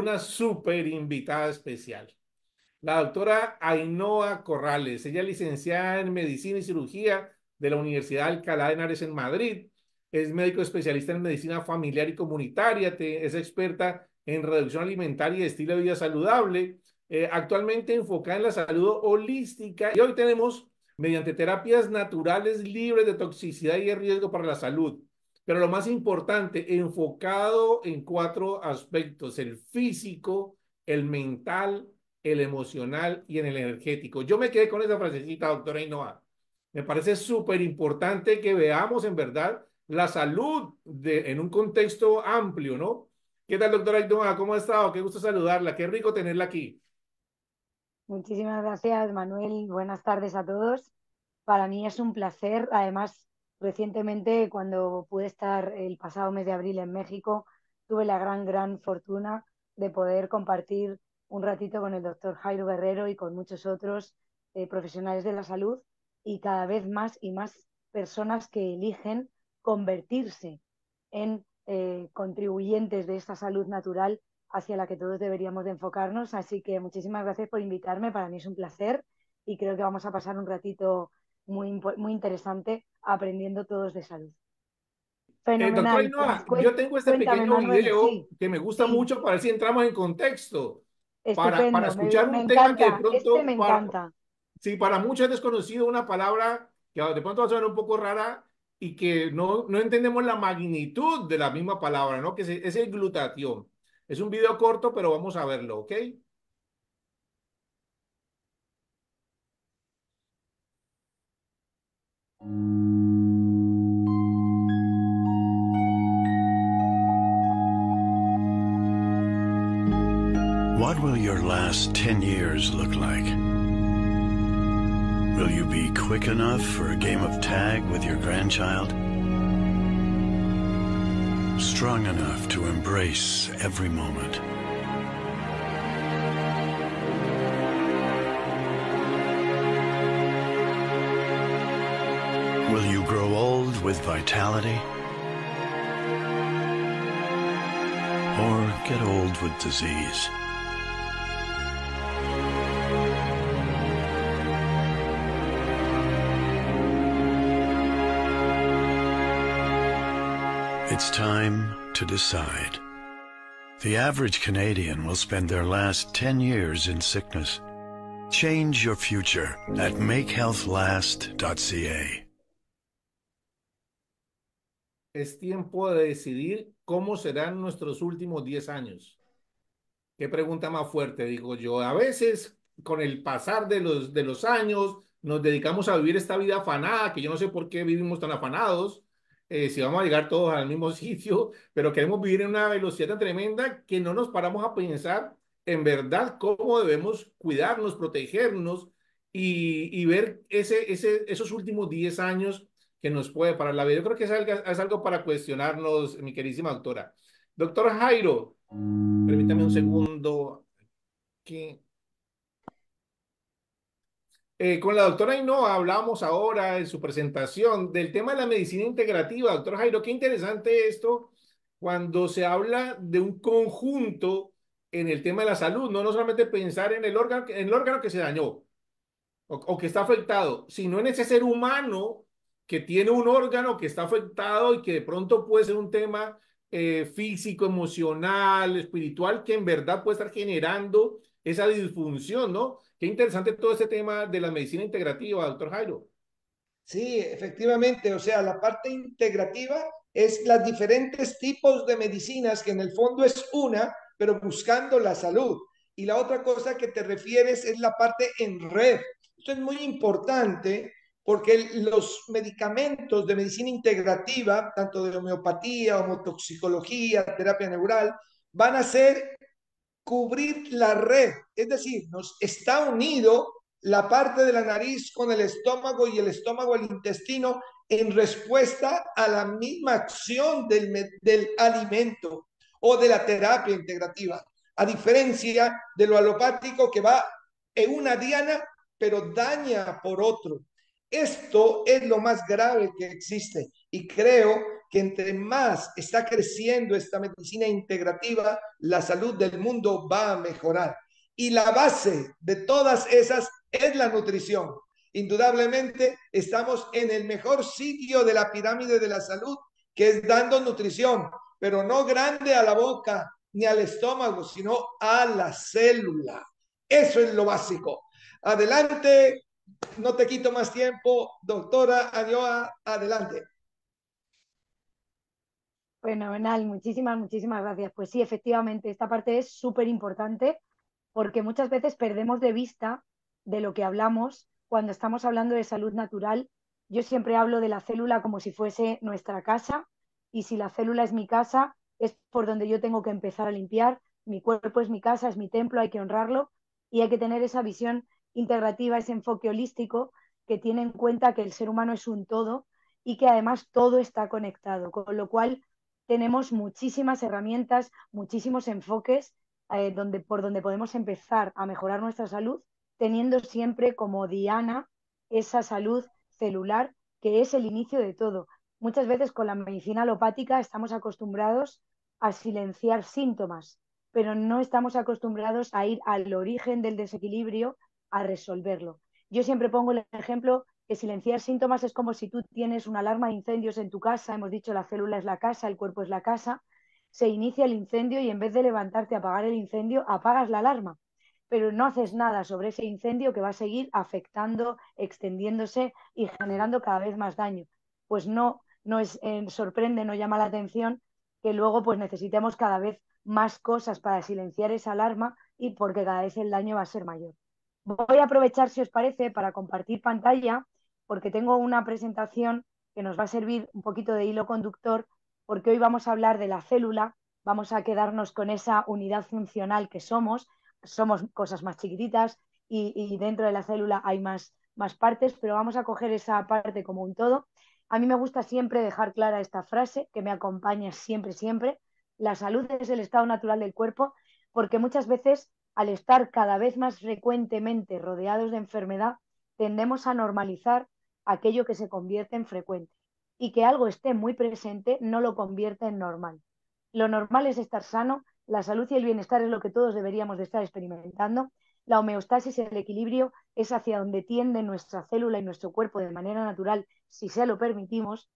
una súper invitada especial, la doctora Ainhoa Corrales. Ella es licenciada en Medicina y Cirugía de la Universidad de Alcalá de Henares en Madrid. Es médico especialista en medicina familiar y comunitaria. Es experta en reducción alimentaria y estilo de vida saludable. Actualmente enfocada en la salud holística. Y hoy tenemos, mediante terapias naturales libres de toxicidad y de riesgo para la salud. Pero lo más importante, enfocado en cuatro aspectos: el físico, el mental, el emocional y en el energético. Yo me quedé con esa frasecita, doctora Ainhoa. Me parece súper importante que veamos en verdad la salud en un contexto amplio, ¿no? ¿Qué tal, doctora Ainhoa? ¿Cómo ha estado? Qué gusto saludarla. Qué rico tenerla aquí. Muchísimas gracias, Manuel. Buenas tardes a todos. Para mí es un placer. Además, recientemente, cuando pude estar el pasado mes de abril en México, tuve la gran fortuna de poder compartir un ratito con el doctor Jairo Guerrero y con muchos otros profesionales de la salud y cada vez más y más personas que eligen convertirse en contribuyentes de esta salud natural hacia la que todos deberíamos de enfocarnos. Así que muchísimas gracias por invitarme. Para mí es un placer y creo que vamos a pasar un ratito muy interesante aprendiendo todos de salud. Doctora Fenomenal. Pues Ainhoa, yo tengo este cuéntame, pequeño Manuel. video Sí, que me gusta sí, mucho para ver si entramos en contexto, para estupendo. escuchar Me un tema que de encanta. Este pronto, me encanta. sí, para muchos es desconocido, una palabra que de pronto va a sonar un poco rara y que no entendemos la magnitud de la misma palabra, ¿no? Que es el glutatión. Es un video corto, pero vamos a verlo, ¿ok? What will your last 10 years look like? Will you be quick enough for a game of tag with your grandchild? Strong enough to embrace every moment? Will you grow old with vitality? Or get old with disease? It's time to decide. The average Canadian will spend their last 10 years in sickness. Change your future at makehealthlast.ca. Es tiempo de decidir cómo serán nuestros últimos 10 años. Qué pregunta más fuerte, digo yo. A veces, con el pasar de los años, nos dedicamos a vivir esta vida afanada, que yo no sé por qué vivimos tan afanados, si vamos a llegar todos al mismo sitio, pero queremos vivir en una velocidad tan tremenda que no nos paramos a pensar en verdad cómo debemos cuidarnos, protegernos y ver esos últimos 10 años que nos puede parar la vida. Yo creo que es algo para cuestionarnos, mi queridísima doctora. Doctor Jairo, permítame un segundo. Que, con la doctora Ainhoa hablábamos ahora en su presentación del tema de la medicina integrativa. Doctor Jairo, qué interesante esto cuando se habla de un conjunto en el tema de la salud, no solamente pensar en el órgano que se dañó o que está afectado, sino en ese ser humano que tiene un órgano que está afectado y que de pronto puede ser un tema físico, emocional, espiritual, que en verdad puede estar generando esa disfunción, ¿no? Qué interesante todo este tema de la medicina integrativa, doctor Jairo. Sí, efectivamente, o sea, la parte integrativa es las diferentes tipos de medicinas, que en el fondo es una, pero buscando la salud. Y la otra cosa que te refieres es la parte en red. Esto es muy importante porque los medicamentos de medicina integrativa, tanto de homeopatía, homotoxicología, terapia neural, van a ser cubrir la red, es decir, nos está unido la parte de la nariz con el estómago y el estómago al intestino en respuesta a la misma acción del alimento o de la terapia integrativa, a diferencia de lo alopático que va en una diana pero daña por otro. Esto es lo más grave que existe y creo que entre más está creciendo esta medicina integrativa, la salud del mundo va a mejorar. Y la base de todas esas es la nutrición. Indudablemente estamos en el mejor sitio de la pirámide de la salud, que es dando nutrición, pero no grande a la boca ni al estómago, sino a la célula. Eso es lo básico. Adelante, no te quito más tiempo, doctora Añoa, adelante. Fenomenal, muchísimas gracias. Pues sí, efectivamente, esta parte es súper importante porque muchas veces perdemos de vista de lo que hablamos cuando estamos hablando de salud natural. Yo siempre hablo de la célula como si fuese nuestra casa, y si la célula es mi casa, es por donde yo tengo que empezar a limpiar. Mi cuerpo es mi casa, es mi templo, hay que honrarlo y hay que tener esa visión integrativa, ese enfoque holístico que tiene en cuenta que el ser humano es un todo y que además todo está conectado, con lo cual tenemos muchísimas herramientas, muchísimos enfoques por donde podemos empezar a mejorar nuestra salud, teniendo siempre como diana esa salud celular, que es el inicio de todo. Muchas veces con la medicina alopática estamos acostumbrados a silenciar síntomas, pero no estamos acostumbrados a ir al origen del desequilibrio, a resolverlo. Yo siempre pongo el ejemplo que silenciar síntomas es como si tú tienes una alarma de incendios en tu casa, hemos dicho la célula es la casa, el cuerpo es la casa, se inicia el incendio y en vez de levantarte a apagar el incendio, apagas la alarma, pero no haces nada sobre ese incendio que va a seguir afectando, extendiéndose y generando cada vez más daño. Pues no es, sorprende, no llama la atención que luego pues necesitemos cada vez más cosas para silenciar esa alarma y porque cada vez el daño va a ser mayor. Voy a aprovechar, si os parece, para compartir pantalla, porque tengo una presentación que nos va a servir un poquito de hilo conductor, porque hoy vamos a hablar de la célula, vamos a quedarnos con esa unidad funcional que somos cosas más chiquititas y dentro de la célula hay más partes, pero vamos a coger esa parte como un todo. A mí me gusta siempre dejar clara esta frase que me acompaña siempre, siempre. La salud es el estado natural del cuerpo, porque muchas veces al estar cada vez más frecuentemente rodeados de enfermedad, tendemos a normalizar aquello que se convierte en frecuente. Y que algo esté muy presente no lo convierte en normal. Lo normal es estar sano, la salud y el bienestar es lo que todos deberíamos de estar experimentando. La homeostasis, el equilibrio, es hacia donde tiende nuestra célula y nuestro cuerpo de manera natural, si se lo permitimos.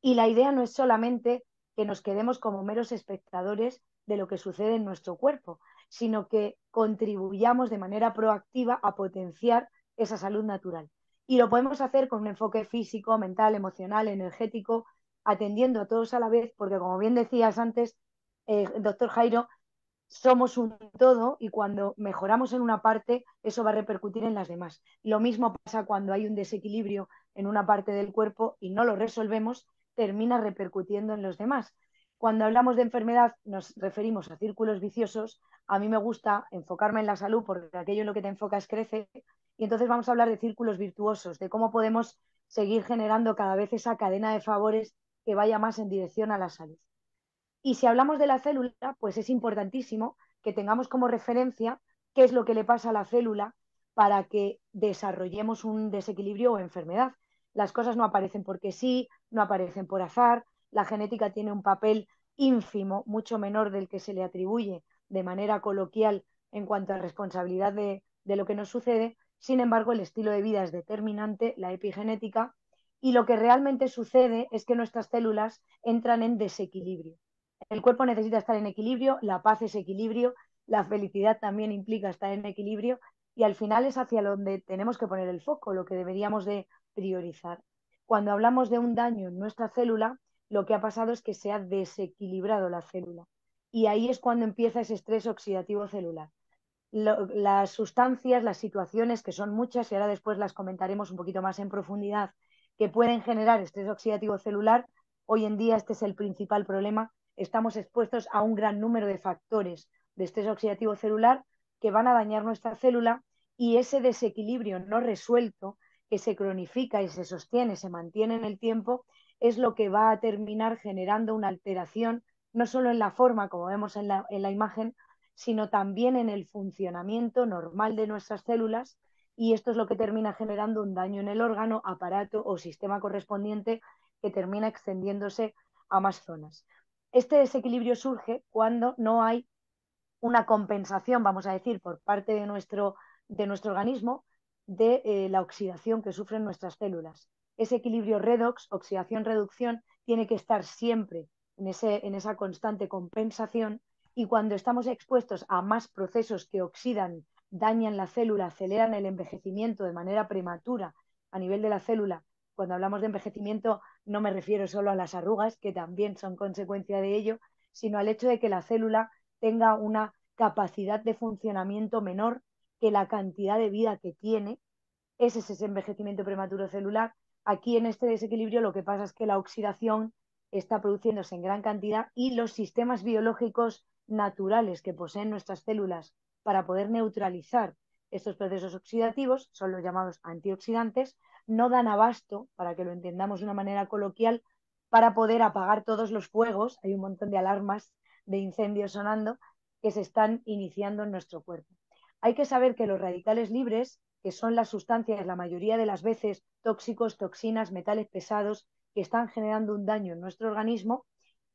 Y la idea no es solamente que nos quedemos como meros espectadores de lo que sucede en nuestro cuerpo, sino que contribuyamos de manera proactiva a potenciar esa salud natural. Y lo podemos hacer con un enfoque físico, mental, emocional, energético, atendiendo a todos a la vez, porque como bien decías antes, doctor Jairo, somos un todo y cuando mejoramos en una parte, eso va a repercutir en las demás. Lo mismo pasa cuando hay un desequilibrio en una parte del cuerpo y no lo resolvemos, termina repercutiendo en los demás. Cuando hablamos de enfermedad nos referimos a círculos viciosos. A mí me gusta enfocarme en la salud porque aquello en lo que te enfocas crece, y entonces vamos a hablar de círculos virtuosos, de cómo podemos seguir generando cada vez esa cadena de favores que vaya más en dirección a la salud. Y si hablamos de la célula, pues es importantísimo que tengamos como referencia qué es lo que le pasa a la célula para que desarrollemos un desequilibrio o enfermedad. Las cosas no aparecen porque sí, no aparecen por azar, la genética tiene un papel ínfimo, mucho menor del que se le atribuye de manera coloquial en cuanto a responsabilidad de lo que nos sucede. Sin embargo, el estilo de vida es determinante, la epigenética, y lo que realmente sucede es que nuestras células entran en desequilibrio. El cuerpo necesita estar en equilibrio, la paz es equilibrio, la felicidad también implica estar en equilibrio y al final es hacia donde tenemos que poner el foco, lo que deberíamos de priorizar. Cuando hablamos de un daño en nuestra célula, lo que ha pasado es que se ha desequilibrado la célula y ahí es cuando empieza ese estrés oxidativo celular. Las sustancias, las situaciones, que son muchas y ahora después las comentaremos un poquito más en profundidad, que pueden generar estrés oxidativo celular, hoy en día este es el principal problema. Estamos expuestos a un gran número de factores de estrés oxidativo celular que van a dañar nuestra célula, y ese desequilibrio no resuelto que se cronifica y se sostiene, se mantiene en el tiempo, es lo que va a terminar generando una alteración, no solo en la forma, como vemos en la imagen, sino también en el funcionamiento normal de nuestras células, y esto es lo que termina generando un daño en el órgano, aparato o sistema correspondiente que termina extendiéndose a más zonas. Este desequilibrio surge cuando no hay una compensación, vamos a decir, por parte de nuestro organismo de la oxidación que sufren nuestras células. Ese equilibrio redox, oxidación-reducción, tiene que estar siempre en esa constante compensación, y cuando estamos expuestos a más procesos que oxidan, dañan la célula, aceleran el envejecimiento de manera prematura a nivel de la célula. Cuando hablamos de envejecimiento no me refiero solo a las arrugas, que también son consecuencia de ello, sino al hecho de que la célula tenga una capacidad de funcionamiento menor que la cantidad de vida que tiene. Ese es ese envejecimiento prematuro celular. Aquí en este desequilibrio lo que pasa es que la oxidación está produciéndose en gran cantidad y los sistemas biológicos naturales que poseen nuestras células para poder neutralizar estos procesos oxidativos, son los llamados antioxidantes, no dan abasto, para que lo entendamos de una manera coloquial, para poder apagar todos los fuegos. Hay un montón de alarmas de incendios sonando que se están iniciando en nuestro cuerpo. Hay que saber que los radicales libres, que son las sustancias, la mayoría de las veces, tóxicos, toxinas, metales pesados, que están generando un daño en nuestro organismo,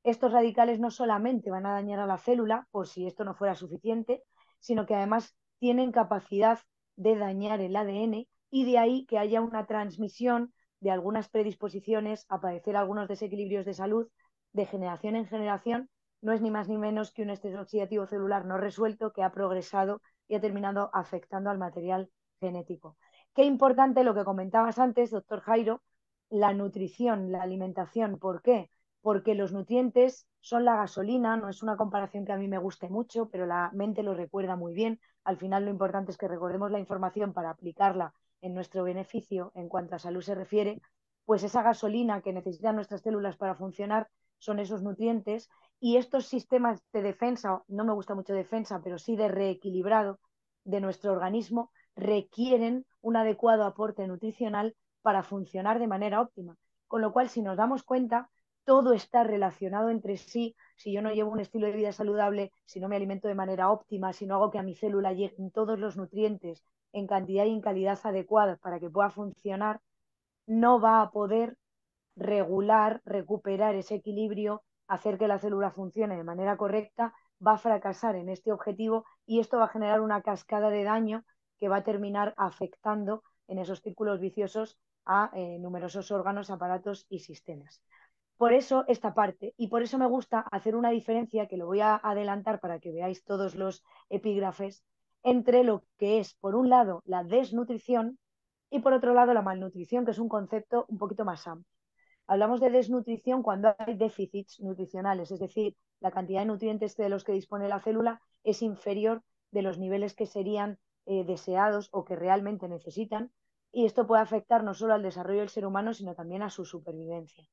estos radicales no solamente van a dañar a la célula, por si esto no fuera suficiente, sino que además tienen capacidad de dañar el ADN, y de ahí que haya una transmisión de algunas predisposiciones a padecer algunos desequilibrios de salud de generación en generación. No es ni más ni menos que un estrés oxidativo celular no resuelto que ha progresado y ha terminado afectando al material genético. Qué importante lo que comentabas antes, doctor Jairo, la nutrición, la alimentación. ¿Por qué? Porque los nutrientes son la gasolina. No es una comparación que a mí me guste mucho, pero la mente lo recuerda muy bien. Al final lo importante es que recordemos la información para aplicarla en nuestro beneficio en cuanto a salud se refiere. Pues esa gasolina que necesitan nuestras células para funcionar son esos nutrientes, y estos sistemas de defensa, no me gusta mucho defensa, pero sí de reequilibrado de nuestro organismo, requieren un adecuado aporte nutricional para funcionar de manera óptima. Con lo cual, si nos damos cuenta, todo está relacionado entre sí. Si yo no llevo un estilo de vida saludable, si no me alimento de manera óptima, si no hago que a mi célula lleguen todos los nutrientes en cantidad y en calidad adecuadas para que pueda funcionar, no va a poder regular, recuperar ese equilibrio, hacer que la célula funcione de manera correcta. Va a fracasar en este objetivo, y esto va a generar una cascada de daño que va a terminar afectando en esos círculos viciosos a numerosos órganos, aparatos y sistemas. Por eso esta parte, y por eso me gusta hacer una diferencia, que lo voy a adelantar para que veáis todos los epígrafes, entre lo que es, por un lado, la desnutrición y por otro lado, la malnutrición, que es un concepto un poquito más amplio. Hablamos de desnutrición cuando hay déficits nutricionales, es decir, la cantidad de nutrientes de los que dispone la célula es inferior de los niveles que serían deseados o que realmente necesitan, y esto puede afectar no solo al desarrollo del ser humano, sino también a su supervivencia.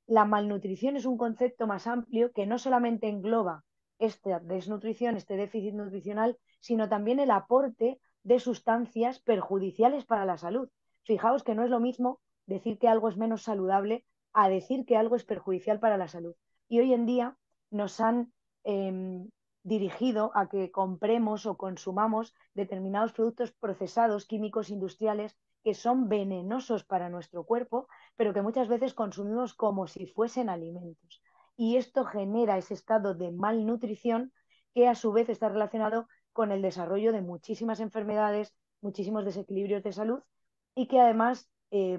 La malnutrición es un concepto más amplio que no solamente engloba esta desnutrición, este déficit nutricional, sino también el aporte de sustancias perjudiciales para la salud. Fijaos que no es lo mismo decir que algo es menos saludable a decir que algo es perjudicial para la salud. Y hoy en día nos han dirigido a que compremos o consumamos determinados productos procesados, químicos, industriales, que son venenosos para nuestro cuerpo, pero que muchas veces consumimos como si fuesen alimentos. Y esto genera ese estado de malnutrición, que a su vez está relacionado con el desarrollo de muchísimas enfermedades, muchísimos desequilibrios de salud, y que además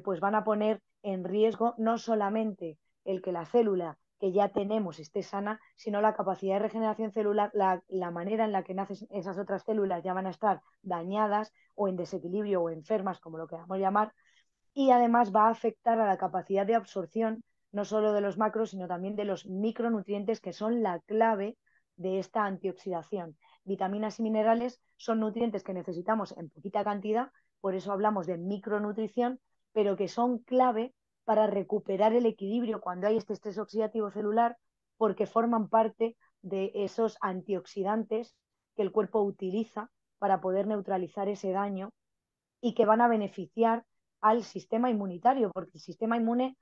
pues van a poner en riesgo no solamente el que la célula que ya tenemos esté sana, sino la capacidad de regeneración celular, la manera en la que nacen esas otras células ya van a estar dañadas o en desequilibrio o enfermas, como lo queramos llamar, y además va a afectar a la capacidad de absorción no solo de los macros, sino también de los micronutrientes, que son la clave de esta antioxidación. Vitaminas y minerales son nutrientes que necesitamos en poquita cantidad, por eso hablamos de micronutrición, pero que son clave para recuperar el equilibrio cuando hay este estrés oxidativo celular, porque forman parte de esos antioxidantes que el cuerpo utiliza para poder neutralizar ese daño, y que van a beneficiar al sistema inmunitario, porque el sistema inmune,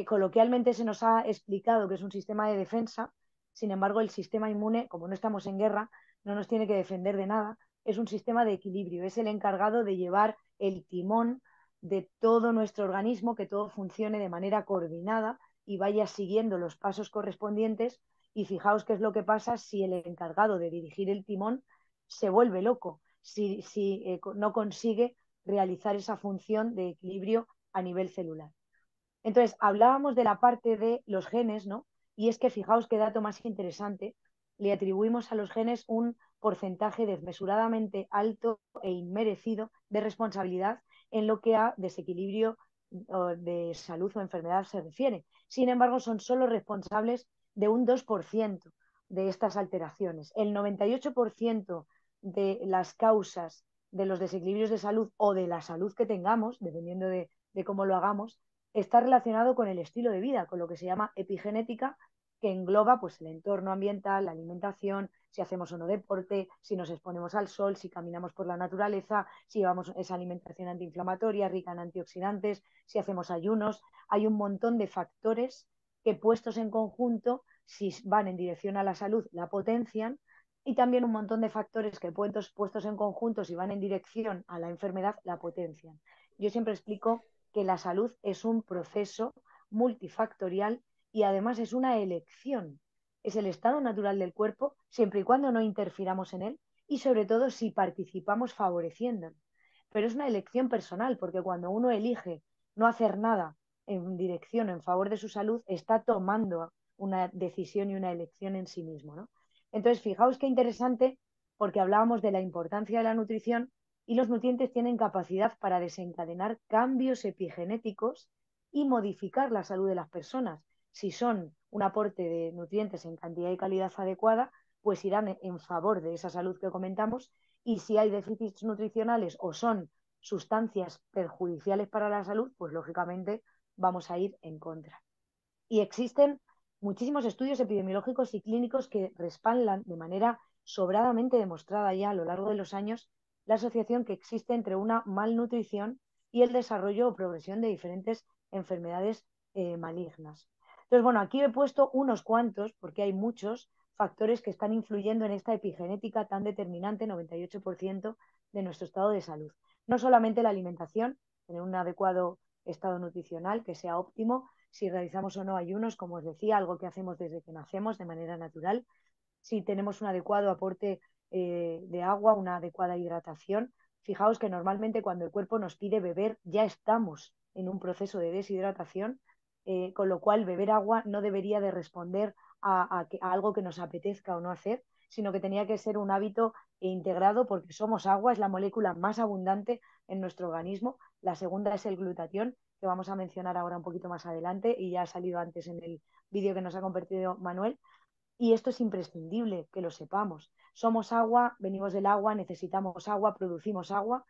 coloquialmente se nos ha explicado que es un sistema de defensa. Sin embargo, el sistema inmune, como no estamos en guerra, no nos tiene que defender de nada, es un sistema de equilibrio, es el encargado de llevar el timón de todo nuestro organismo, que todo funcione de manera coordinada y vaya siguiendo los pasos correspondientes. Y fijaos qué es lo que pasa si el encargado de dirigir el timón se vuelve loco, si no consigue realizar esa función de equilibrio a nivel celular. Entonces, hablábamos de la parte de los genes, ¿no? Y es que fijaos qué dato más interesante, le atribuimos a los genes un porcentaje desmesuradamente alto e inmerecido de responsabilidad en lo que a desequilibrio de salud o enfermedad se refiere. Sin embargo, son solo responsables de un 2% de estas alteraciones. El 98% de las causas de los desequilibrios de salud o de la salud que tengamos, dependiendo de cómo lo hagamos, está relacionado con el estilo de vida, con lo que se llama epigenética, que engloba pues, el entorno ambiental, la alimentación, si hacemos o no deporte, si nos exponemos al sol, si caminamos por la naturaleza, si llevamos esa alimentación antiinflamatoria, rica en antioxidantes, si hacemos ayunos. Hay un montón de factores que puestos en conjunto, si van en dirección a la salud, la potencian, y también un montón de factores que puestos en conjunto, si van en dirección a la enfermedad, la potencian. Yo siempre explico que la salud es un proceso multifactorial y además es una elección. Es el estado natural del cuerpo siempre y cuando no interfiramos en él y sobre todo si participamos favoreciéndolo. Pero es una elección personal porque cuando uno elige no hacer nada en dirección en favor de su salud, está tomando una decisión y una elección en sí mismo, ¿no? Entonces, fijaos qué interesante porque hablábamos de la importancia de la nutrición y los nutrientes tienen capacidad para desencadenar cambios epigenéticos y modificar la salud de las personas. Si son un aporte de nutrientes en cantidad y calidad adecuada, pues irán en favor de esa salud que comentamos, y si hay déficits nutricionales o son sustancias perjudiciales para la salud, pues lógicamente vamos a ir en contra. Y existen muchísimos estudios epidemiológicos y clínicos que respaldan de manera sobradamente demostrada ya a lo largo de los años la asociación que existe entre una malnutrición y el desarrollo o progresión de diferentes enfermedades malignas. Entonces, bueno, aquí he puesto unos cuantos, porque hay muchos factores que están influyendo en esta epigenética tan determinante, 98% de nuestro estado de salud. No solamente la alimentación, tener un adecuado estado nutricional que sea óptimo, si realizamos o no ayunos, como os decía, algo que hacemos desde que nacemos de manera natural, si tenemos un adecuado aporte de agua, una adecuada hidratación. Fijaos que normalmente cuando el cuerpo nos pide beber ya estamos en un proceso de deshidratación, con lo cual beber agua no debería de responder a algo que nos apetezca o no hacer, sino que tenía que ser un hábito integrado porque somos agua, es la molécula más abundante en nuestro organismo. La segunda es el glutatión, que vamos a mencionar ahora un poquito más adelante y ya ha salido antes en el vídeo que nos ha compartido Manuel. Y esto es imprescindible que lo sepamos. Somos agua, venimos del agua, necesitamos agua, producimos agua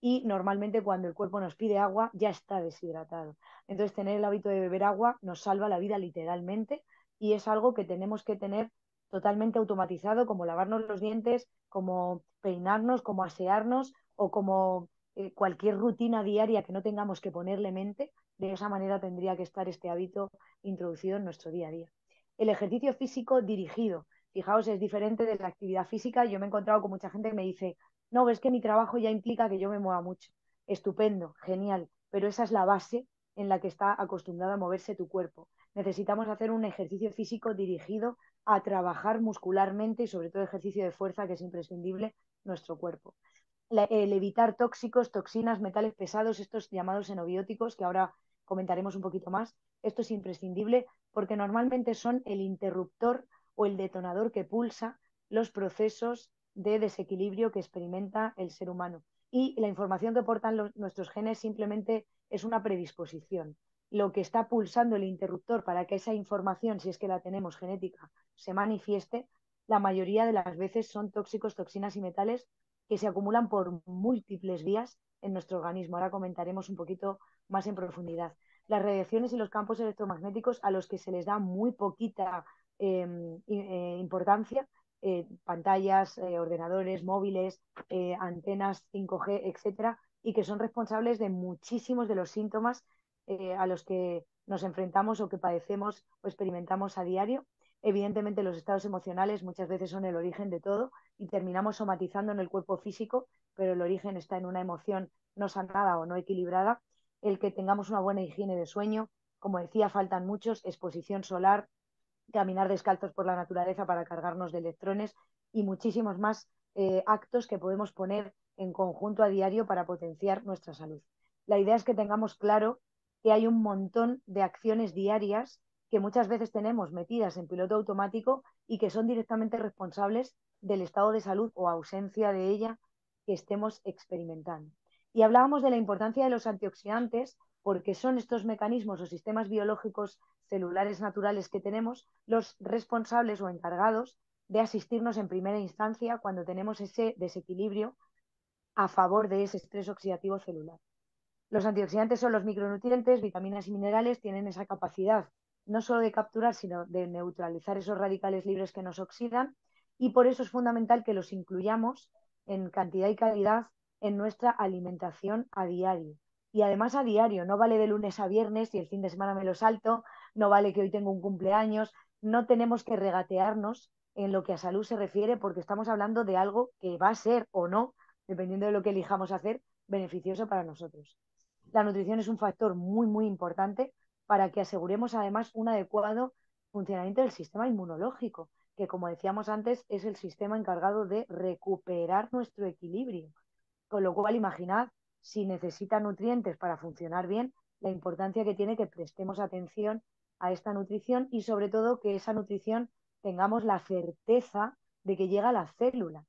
y normalmente cuando el cuerpo nos pide agua ya está deshidratado. Entonces tener el hábito de beber agua nos salva la vida literalmente y es algo que tenemos que tener totalmente automatizado, como lavarnos los dientes, como peinarnos, como asearnos o como cualquier rutina diaria que no tengamos que ponerle mente. De esa manera tendría que estar este hábito introducido en nuestro día a día. El ejercicio físico dirigido, fijaos, es diferente de la actividad física. Yo me he encontrado con mucha gente que me dice, no, es que mi trabajo ya implica que yo me mueva mucho. Estupendo, genial, pero esa es la base en la que está acostumbrado a moverse tu cuerpo. Necesitamos hacer un ejercicio físico dirigido a trabajar muscularmente y sobre todo ejercicio de fuerza, que es imprescindible nuestro cuerpo. El evitar tóxicos, toxinas, metales pesados, estos llamados xenobióticos, que ahora comentaremos un poquito más. Esto es imprescindible porque normalmente son el interruptor o el detonador que pulsa los procesos de desequilibrio que experimenta el ser humano. Y la información que aportan nuestros genes simplemente es una predisposición. Lo que está pulsando el interruptor para que esa información, si es que la tenemos genética, se manifieste, la mayoría de las veces son tóxicos, toxinas y metales que se acumulan por múltiples vías en nuestro organismo. Ahora comentaremos un poquito más en profundidad. Las radiaciones y los campos electromagnéticos a los que se les da muy poquita importancia, pantallas, ordenadores, móviles, antenas 5G, etcétera, y que son responsables de muchísimos de los síntomas a los que nos enfrentamos o que padecemos o experimentamos a diario. Evidentemente, los estados emocionales muchas veces son el origen de todo y terminamos somatizando en el cuerpo físico, pero el origen está en una emoción no sanada o no equilibrada. el que tengamos una buena higiene de sueño. Como decía, faltan muchos: exposición solar, caminar descalzos por la naturaleza para cargarnos de electrones y muchísimos más actos que podemos poner en conjunto a diario para potenciar nuestra salud. La idea es que tengamos claro que hay un montón de acciones diarias que muchas veces tenemos metidas en piloto automático y que son directamente responsables del estado de salud o ausencia de ella que estemos experimentando. Y hablábamos de la importancia de los antioxidantes porque son estos mecanismos o sistemas biológicos celulares naturales que tenemos los responsables o encargados de asistirnos en primera instancia cuando tenemos ese desequilibrio a favor de ese estrés oxidativo celular. Los antioxidantes son los micronutrientes, vitaminas y minerales, tienen esa capacidad no solo de capturar, sino de neutralizar esos radicales libres que nos oxidan, y por eso es fundamental que los incluyamos en cantidad y calidad en nuestra alimentación a diario. Y además a diario, no vale de lunes a viernes y el fin de semana me lo salto, no vale que hoy tengo un cumpleaños, no tenemos que regatearnos en lo que a salud se refiere porque estamos hablando de algo que va a ser o no, dependiendo de lo que elijamos hacer, beneficioso para nosotros. La nutrición es un factor muy, muy importante para que aseguremos además un adecuado funcionamiento del sistema inmunológico, que como decíamos antes es el sistema encargado de recuperar nuestro equilibrio. Con lo cual, imaginad si necesita nutrientes para funcionar bien, la importancia que tiene que prestemos atención a esta nutrición y sobre todo que esa nutrición tengamos la certeza de que llega a la célula,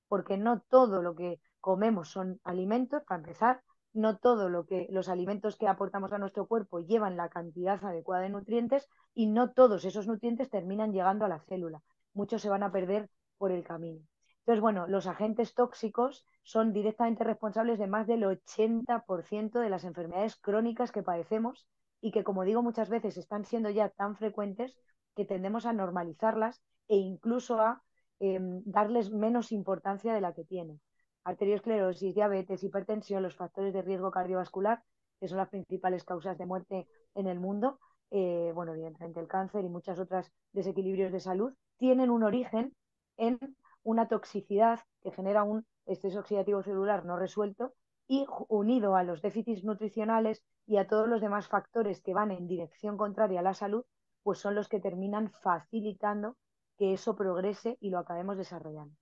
porque no todo lo que comemos son alimentos, para empezar, no todo lo que los alimentos que aportamos a nuestro cuerpo llevan la cantidad adecuada de nutrientes y no todos esos nutrientes terminan llegando a la célula. Muchos se van a perder por el camino. Entonces, bueno, los agentes tóxicos son directamente responsables de más del 80% de las enfermedades crónicas que padecemos y que, como digo, muchas veces están siendo ya tan frecuentes que tendemos a normalizarlas e incluso a darles menos importancia de la que tienen. Arteriosclerosis, diabetes, hipertensión, los factores de riesgo cardiovascular, que son las principales causas de muerte en el mundo, bueno, evidentemente el cáncer y muchas otras desequilibrios de salud, tienen un origen en una toxicidad que genera un estrés oxidativo celular no resuelto y unido a los déficits nutricionales y a todos los demás factores que van en dirección contraria a la salud, pues son los que terminan facilitando que eso progrese y lo acabemos desarrollando.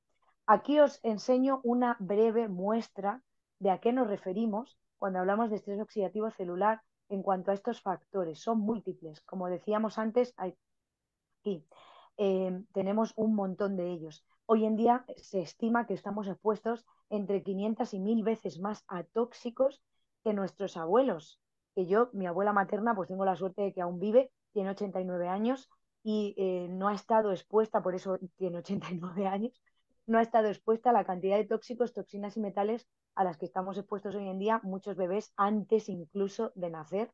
Aquí os enseño una breve muestra de a qué nos referimos cuando hablamos de estrés oxidativo celular en cuanto a estos factores. Son múltiples, como decíamos antes, aquí tenemos un montón de ellos. Hoy en día se estima que estamos expuestos entre 500 y 1000 veces más a tóxicos que nuestros abuelos. Que yo, mi abuela materna, pues tengo la suerte de que aún vive, tiene 89 años y no ha estado expuesta, por eso tiene 89 años, no ha estado expuesta a la cantidad de tóxicos, toxinas y metales a las que estamos expuestos hoy en día muchos bebés antes incluso de nacer,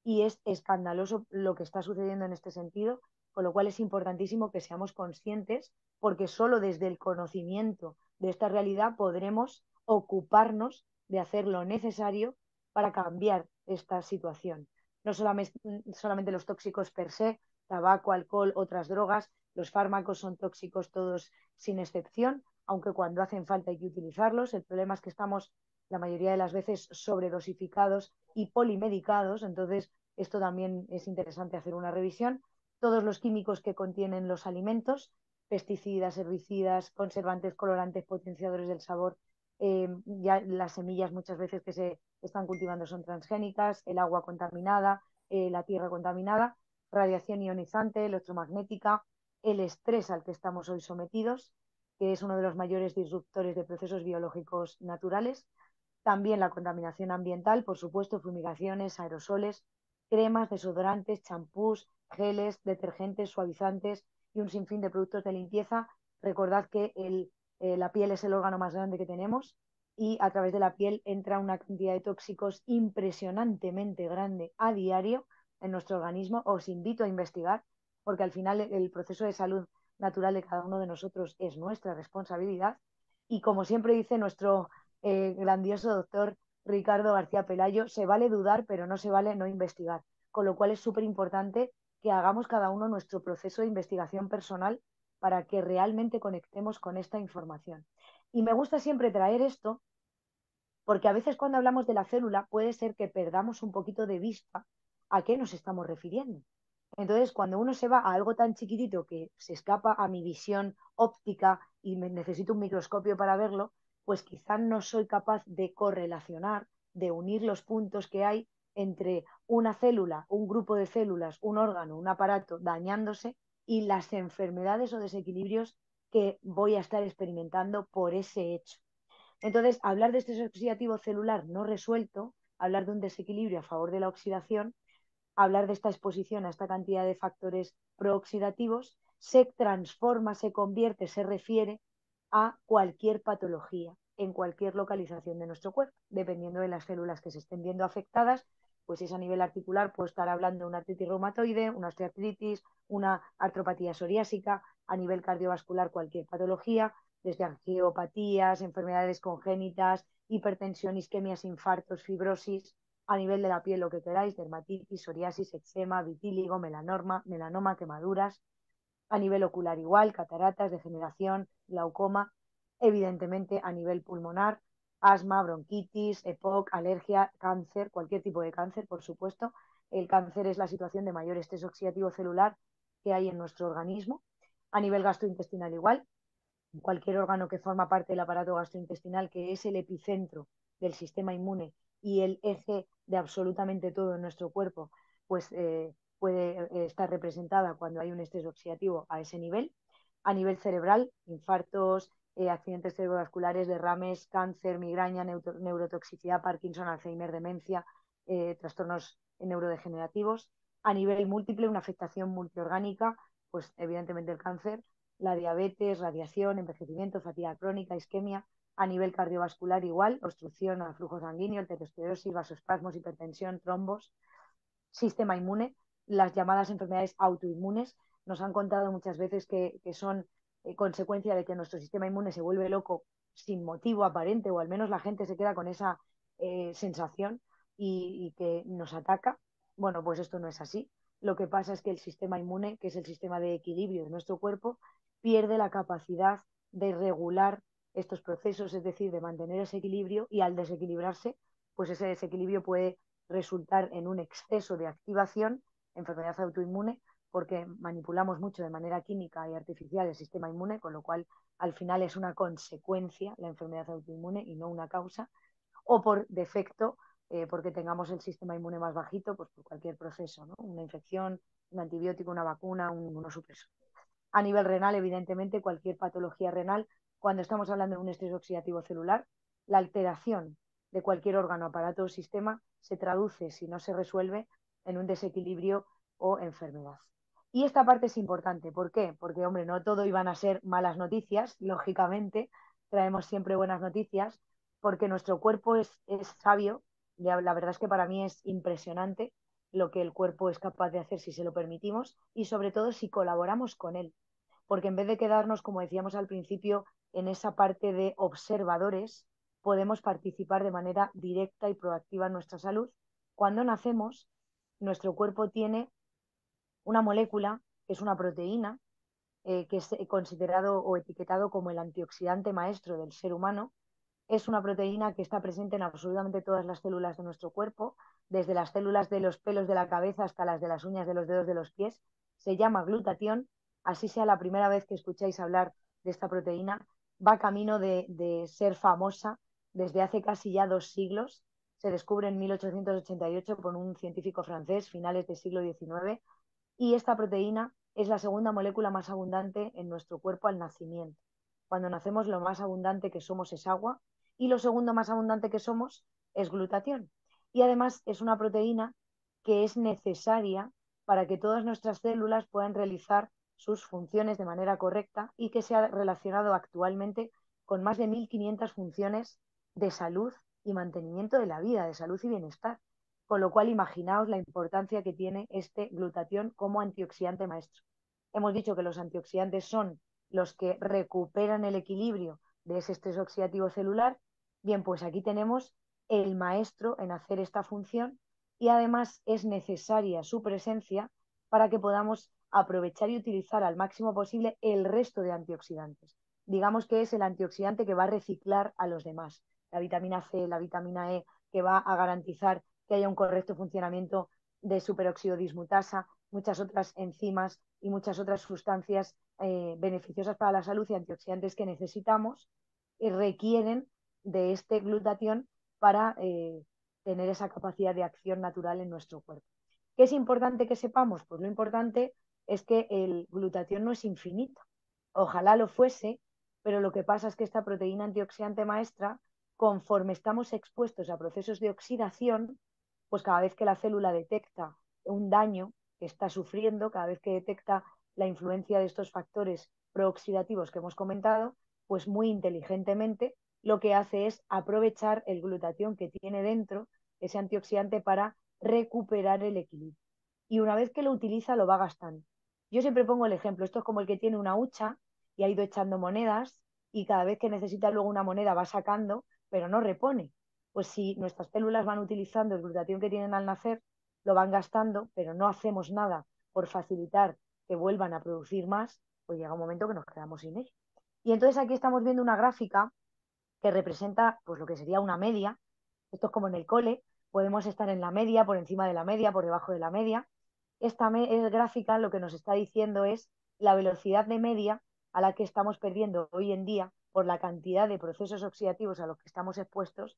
y es escandaloso lo que está sucediendo en este sentido, con lo cual es importantísimo que seamos conscientes porque solo desde el conocimiento de esta realidad podremos ocuparnos de hacer lo necesario para cambiar esta situación. No solamente los tóxicos per se, tabaco, alcohol, otras drogas, los fármacos son tóxicos todos sin excepción, aunque cuando hacen falta hay que utilizarlos. El problema es que estamos la mayoría de las veces sobredosificados y polimedicados, entonces esto también es interesante hacer una revisión. Todos los químicos que contienen los alimentos, pesticidas, herbicidas, conservantes, colorantes, potenciadores del sabor, ya las semillas muchas veces que se están cultivando son transgénicas, el agua contaminada, la tierra contaminada, radiación ionizante, electromagnética, el estrés al que estamos hoy sometidos, que es uno de los mayores disruptores de procesos biológicos naturales. También la contaminación ambiental, por supuesto, fumigaciones, aerosoles, cremas, desodorantes, champús, geles, detergentes, suavizantes y un sinfín de productos de limpieza. Recordad que la piel es el órgano más grande que tenemos y a través de la piel entra una cantidad de tóxicos impresionantemente grande a diario en nuestro organismo. Os invito a investigar porque al final el proceso de salud natural de cada uno de nosotros es nuestra responsabilidad y como siempre dice nuestro grandioso doctor Ricardo García Pelayo, se vale dudar, pero no se vale no investigar. Con lo cual es súper importante que hagamos cada uno nuestro proceso de investigación personal para que realmente conectemos con esta información. Y me gusta siempre traer esto Porque a veces cuando hablamos de la célula puede ser que perdamos un poquito de vista a qué nos estamos refiriendo. Entonces, cuando uno se va a algo tan chiquitito que se escapa a mi visión óptica y necesito un microscopio para verlo, pues quizá no soy capaz de correlacionar, de unir los puntos que hay entre una célula, un grupo de células, un órgano, un aparato dañándose y las enfermedades o desequilibrios que voy a estar experimentando por ese hecho. Entonces, hablar de estrés oxidativo celular no resuelto, hablar de un desequilibrio a favor de la oxidación, hablar de esta exposición a esta cantidad de factores prooxidativos, se transforma, se convierte, se refiere a cualquier patología en cualquier localización de nuestro cuerpo, dependiendo de las células que se estén viendo afectadas. Pues es a nivel articular, puedo estar hablando de una artritis reumatoide, una osteoartritis, una artropatía psoriásica, a nivel cardiovascular cualquier patología, desde angiopatías, enfermedades congénitas, hipertensión, isquemias, infartos, fibrosis, a nivel de la piel lo que queráis, dermatitis, psoriasis, eczema, vitíligo, melanoma, quemaduras, a nivel ocular igual, cataratas, degeneración, glaucoma, evidentemente a nivel pulmonar, asma, bronquitis, EPOC, alergia, cáncer, cualquier tipo de cáncer, por supuesto. El cáncer es la situación de mayor estrés oxidativo celular que hay en nuestro organismo. A nivel gastrointestinal igual, cualquier órgano que forma parte del aparato gastrointestinal, que es el epicentro del sistema inmune y el eje de absolutamente todo en nuestro cuerpo, pues puede estar representada cuando hay un estrés oxidativo a ese nivel. A nivel cerebral, infartos, accidentes cerebrovasculares, derrames, cáncer, migraña, neurotoxicidad, Parkinson, Alzheimer, demencia, trastornos neurodegenerativos. A nivel múltiple, una afectación multiorgánica, pues evidentemente el cáncer, la diabetes, radiación, envejecimiento, fatiga crónica, isquemia. A nivel cardiovascular igual, obstrucción al flujo sanguíneo, arteriosclerosis, vasoespasmos, hipertensión, trombos. Sistema inmune, las llamadas enfermedades autoinmunes. Nos han contado muchas veces que son consecuencia de que nuestro sistema inmune se vuelve loco sin motivo aparente, o al menos la gente se queda con esa sensación y que nos ataca. Bueno, pues esto no es así. Lo que pasa es que el sistema inmune, que es el sistema de equilibrio de nuestro cuerpo, pierde la capacidad de regular estos procesos, es decir, de mantener ese equilibrio, y al desequilibrarse, pues ese desequilibrio puede resultar en un exceso de activación, enfermedad autoinmune, porque manipulamos mucho de manera química y artificial el sistema inmune, con lo cual al final es una consecuencia la enfermedad autoinmune y no una causa, o por defecto, porque tengamos el sistema inmune más bajito, pues por cualquier proceso, ¿no? Una infección, un antibiótico, una vacuna, un inmunosupresor. A nivel renal, evidentemente, cualquier patología renal, cuando estamos hablando de un estrés oxidativo celular, la alteración de cualquier órgano, aparato o sistema se traduce, si no se resuelve, en un desequilibrio o enfermedad. Y esta parte es importante. ¿Por qué? Porque, hombre, no todo iban a ser malas noticias, lógicamente, traemos siempre buenas noticias, porque nuestro cuerpo es sabio. La verdad es que para mí es impresionante lo que el cuerpo es capaz de hacer si se lo permitimos y sobre todo si colaboramos con él. Porque en vez de quedarnos, como decíamos al principio, en esa parte de observadores, podemos participar de manera directa y proactiva en nuestra salud. Cuando nacemos, nuestro cuerpo tiene una molécula, que es una proteína, que es considerado o etiquetado como el antioxidante maestro del ser humano. Es una proteína que está presente en absolutamente todas las células de nuestro cuerpo, desde las células de los pelos de la cabeza hasta las de las uñas de los dedos de los pies. Se llama glutatión. Así sea la primera vez que escucháis hablar de esta proteína, va camino de ser famosa desde hace casi ya 2 siglos. Se descubre en 1888 por un científico francés, finales del siglo XIX, y esta proteína es la segunda molécula más abundante en nuestro cuerpo al nacimiento. Cuando nacemos, lo más abundante que somos es agua, y lo segundo más abundante que somos es glutatión. Y además es una proteína que es necesaria para que todas nuestras células puedan realizar sus funciones de manera correcta, y que se ha relacionado actualmente con más de 1.500 funciones de salud y mantenimiento de la vida, de salud y bienestar. Con lo cual, imaginaos la importancia que tiene este glutatión como antioxidante maestro. Hemos dicho que los antioxidantes son los que recuperan el equilibrio de ese estrés oxidativo celular. Bien, pues aquí tenemos el maestro en hacer esta función, y además es necesaria su presencia para que podamos aprovechar y utilizar al máximo posible el resto de antioxidantes. Digamos que es el antioxidante que va a reciclar a los demás. la vitamina C, la vitamina E, que va a garantizar que haya un correcto funcionamiento de superóxido dismutasa, muchas otras enzimas y muchas otras sustancias beneficiosas para la salud y antioxidantes que necesitamos y requieren de este glutatión para tener esa capacidad de acción natural en nuestro cuerpo. ¿Qué es importante que sepamos? Pues lo importante es que el glutatión no es infinito. Ojalá lo fuese, pero lo que pasa es que esta proteína antioxidante maestra, conforme estamos expuestos a procesos de oxidación, pues cada vez que la célula detecta un daño que está sufriendo, cada vez que detecta la influencia de estos factores prooxidativos que hemos comentado, pues muy inteligentemente lo que hace es aprovechar el glutatión que tiene dentro, ese antioxidante, para recuperar el equilibrio. Y una vez que lo utiliza, lo va gastando. Yo siempre pongo el ejemplo, esto es como el que tiene una hucha y ha ido echando monedas y cada vez que necesita luego una moneda va sacando, pero no repone. Pues si nuestras células van utilizando el glutatión que tienen al nacer, lo van gastando, pero no hacemos nada por facilitar que vuelvan a producir más, pues llega un momento que nos quedamos sin ello. Y entonces aquí estamos viendo una gráfica que representa pues lo que sería una media. Esto es como en el cole, podemos estar en la media, por encima de la media, por debajo de la media. Esta gráfica lo que nos está diciendo es la velocidad de media a la que estamos perdiendo hoy en día por la cantidad de procesos oxidativos a los que estamos expuestos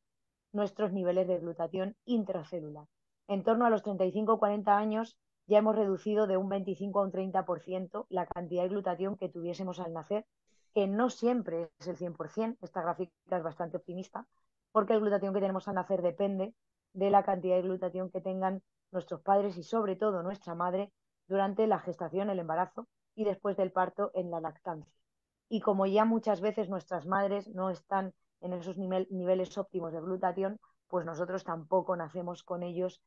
nuestros niveles de glutatión intracelular. En torno a los 35 o 40 años ya hemos reducido de un 25 a un 30% la cantidad de glutatión que tuviésemos al nacer, que no siempre es el 100%, esta gráfica es bastante optimista, porque el glutatión que tenemos al nacer depende de la cantidad de glutatión que tengan nuestros padres y sobre todo nuestra madre durante la gestación, el embarazo y después del parto en la lactancia. Y como ya muchas veces nuestras madres no están en esos niveles óptimos de glutatión, pues nosotros tampoco nacemos con ellos,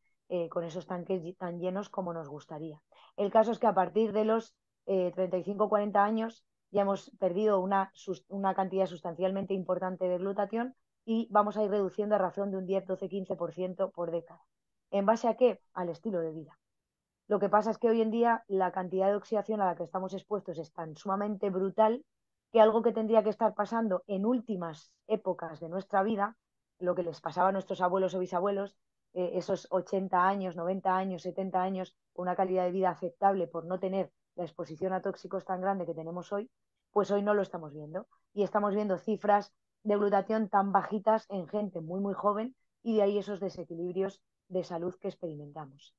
con esos tanques tan llenos como nos gustaría. El caso es que a partir de los 35 o 40 años ya hemos perdido una cantidad sustancialmente importante de glutatión y vamos a ir reduciendo a razón de un 10, 12, 15% por década. ¿En base a qué? Al estilo de vida. Lo que pasa es que hoy en día la cantidad de oxidación a la que estamos expuestos es tan sumamente brutal que algo que tendría que estar pasando en últimas épocas de nuestra vida, lo que les pasaba a nuestros abuelos o bisabuelos, esos 80 años, 90 años, 70 años, una calidad de vida aceptable por no tener la exposición a tóxicos tan grande que tenemos hoy, pues hoy no lo estamos viendo. Y estamos viendo cifras de glutatión tan bajitas en gente muy, muy joven y de ahí esos desequilibrios de salud que experimentamos.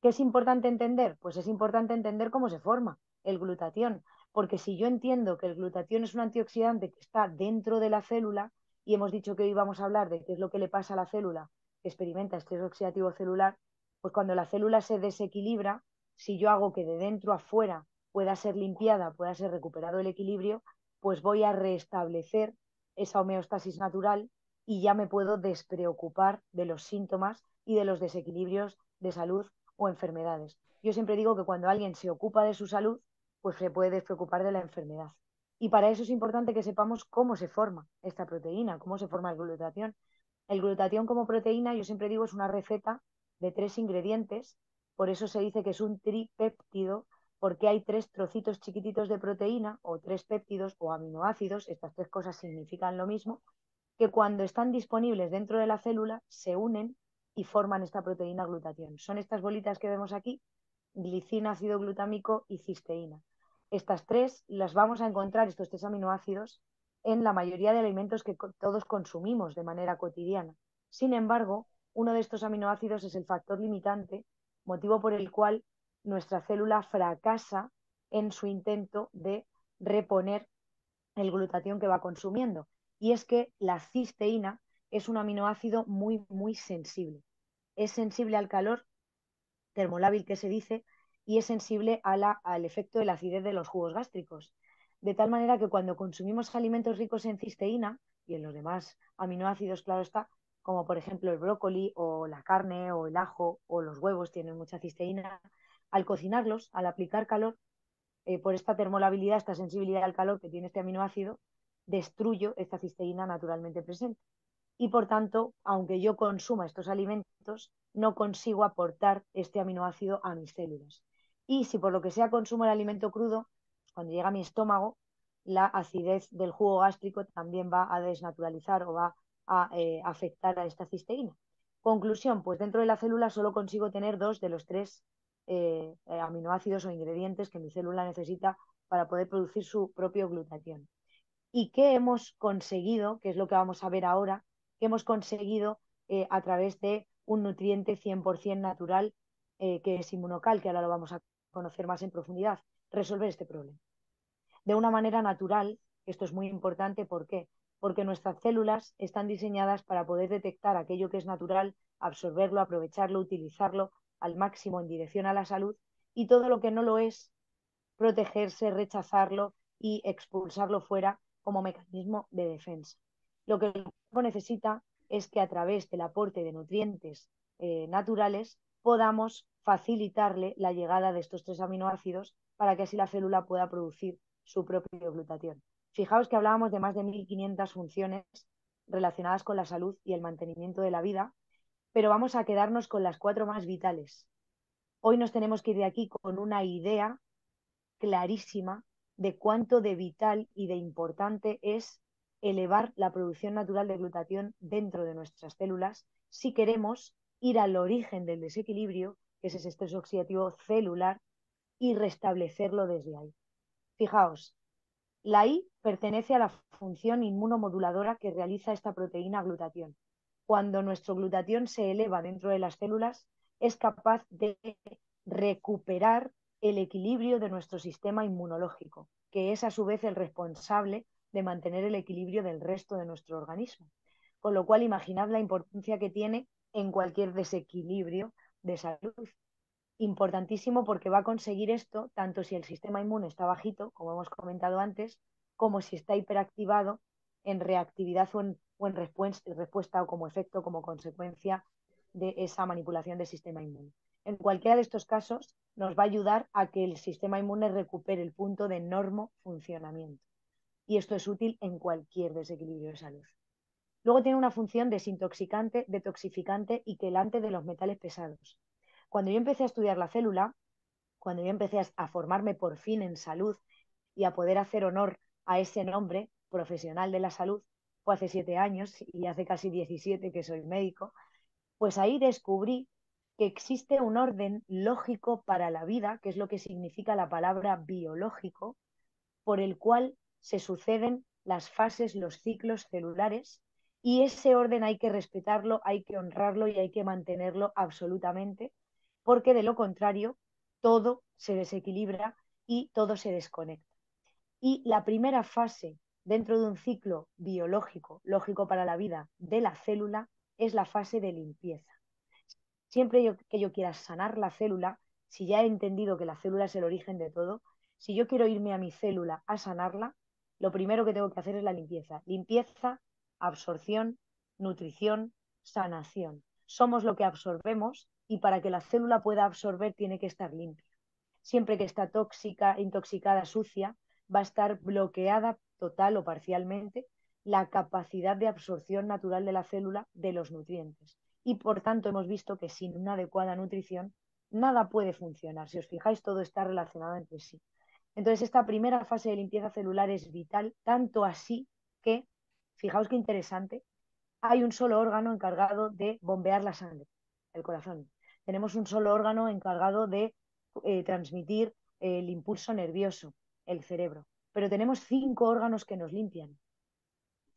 ¿Qué es importante entender? Pues es importante entender cómo se forma el glutatión, porque si yo entiendo que el glutatión es un antioxidante que está dentro de la célula, y hemos dicho que hoy vamos a hablar de qué es lo que le pasa a la célula que experimenta estrés oxidativo celular, pues cuando la célula se desequilibra, si yo hago que de dentro a fuera pueda ser limpiada, pueda ser recuperado el equilibrio, pues voy a restablecer esa homeostasis natural y ya me puedo despreocupar de los síntomas y de los desequilibrios de salud o enfermedades. Yo siempre digo que cuando alguien se ocupa de su salud, pues se puede despreocupar de la enfermedad. Y para eso es importante que sepamos cómo se forma esta proteína, cómo se forma el glutatión. El glutatión como proteína, yo siempre digo, es una receta de 3 ingredientes, por eso se dice que es un tripéptido, porque hay 3 trocitos chiquititos de proteína o 3 péptidos o aminoácidos, estas 3 cosas significan lo mismo, que cuando están disponibles dentro de la célula se unen y forman esta proteína glutatión. Son estas bolitas que vemos aquí, glicina, ácido glutámico y cisteína. Estas 3 las vamos a encontrar, estos 3 aminoácidos, en la mayoría de alimentos que todos consumimos de manera cotidiana. Sin embargo, uno de estos aminoácidos es el factor limitante, motivo por el cual nuestra célula fracasa en su intento de reponer el glutatión que va consumiendo. Y es que la cisteína es un aminoácido muy, muy sensible. Es sensible al calor termolábil que se dice y es sensible al efecto de la acidez de los jugos gástricos. De tal manera que cuando consumimos alimentos ricos en cisteína y en los demás aminoácidos, claro está, como por ejemplo el brócoli o la carne o el ajo o los huevos tienen mucha cisteína, al cocinarlos, al aplicar calor, por esta termolabilidad, esta sensibilidad al calor que tiene este aminoácido, destruyo esta cisteína naturalmente presente. Y por tanto, aunque yo consuma estos alimentos, no consigo aportar este aminoácido a mis células. Y si por lo que sea consumo el alimento crudo, cuando llega a mi estómago, la acidez del jugo gástrico también va a desnaturalizar o va a afectar a esta cisteína. Conclusión, pues dentro de la célula solo consigo tener 2 de los 3 aminoácidos o ingredientes que mi célula necesita para poder producir su propio glutatión. ¿Y qué hemos conseguido? Que es lo que vamos a ver ahora, que hemos conseguido a través de un nutriente 100% natural que es Inmunocal, que ahora lo vamos a conocer más en profundidad, resolver este problema. De una manera natural, esto es muy importante, ¿por qué? Porque nuestras células están diseñadas para poder detectar aquello que es natural, absorberlo, aprovecharlo, utilizarlo al máximo en dirección a la salud, y todo lo que no lo es, protegerse, rechazarlo y expulsarlo fuera como mecanismo de defensa. Lo que el cuerpo necesita es que a través del aporte de nutrientes naturales podamos facilitarle la llegada de estos 3 aminoácidos para que así la célula pueda producir su propio glutatión. Fijaos que hablábamos de más de 1.500 funciones relacionadas con la salud y el mantenimiento de la vida, pero vamos a quedarnos con las 4 más vitales. Hoy nos tenemos que ir de aquí con una idea clarísima de cuánto de vital y de importante es elevar la producción natural de glutatión dentro de nuestras células si queremos ir al origen del desequilibrio, que es ese estrés oxidativo celular, y restablecerlo desde ahí. Fijaos, la I pertenece a la función inmunomoduladora que realiza esta proteína glutatión. Cuando nuestro glutatión se eleva dentro de las células, es capaz de recuperar el equilibrio de nuestro sistema inmunológico, que es a su vez el responsable de mantener el equilibrio del resto de nuestro organismo. Con lo cual, imaginad la importancia que tiene en cualquier desequilibrio de salud. Importantísimo porque va a conseguir esto tanto si el sistema inmune está bajito, como hemos comentado antes, como si está hiperactivado en reactividad o en respuesta o como efecto, como consecuencia de esa manipulación del sistema inmune. En cualquiera de estos casos nos va a ayudar a que el sistema inmune recupere el punto de normo funcionamiento. Y esto es útil en cualquier desequilibrio de salud. Luego tiene una función desintoxicante, detoxificante y quelante de los metales pesados. Cuando yo empecé a estudiar la célula, cuando yo empecé a formarme por fin en salud y a poder hacer honor a ese nombre profesional de la salud, fue hace 7 años y hace casi 17 que soy médico, pues ahí descubrí que existe un orden lógico para la vida, que es lo que significa la palabra biológico, por el cual se suceden las fases, los ciclos celulares, y ese orden hay que respetarlo, hay que honrarlo y hay que mantenerlo absolutamente, porque de lo contrario todo se desequilibra y todo se desconecta. Y la primera fase dentro de un ciclo biológico, lógico para la vida de la célula, es la fase de limpieza. Siempre que yo quiera sanar la célula, si ya he entendido que la célula es el origen de todo, si yo quiero irme a mi célula a sanarla, lo primero que tengo que hacer es la limpieza. Limpieza, absorción, nutrición, sanación. Somos lo que absorbemos y para que la célula pueda absorber tiene que estar limpia. Siempre que está tóxica, intoxicada, sucia, va a estar bloqueada total o parcialmente la capacidad de absorción natural de la célula de los nutrientes. Y por tanto hemos visto que sin una adecuada nutrición nada puede funcionar. Si os fijáis, todo está relacionado entre sí. Entonces, esta primera fase de limpieza celular es vital, tanto así que, fijaos qué interesante, hay un solo órgano encargado de bombear la sangre, el corazón. Tenemos un solo órgano encargado de transmitir el impulso nervioso, el cerebro. Pero tenemos 5 órganos que nos limpian.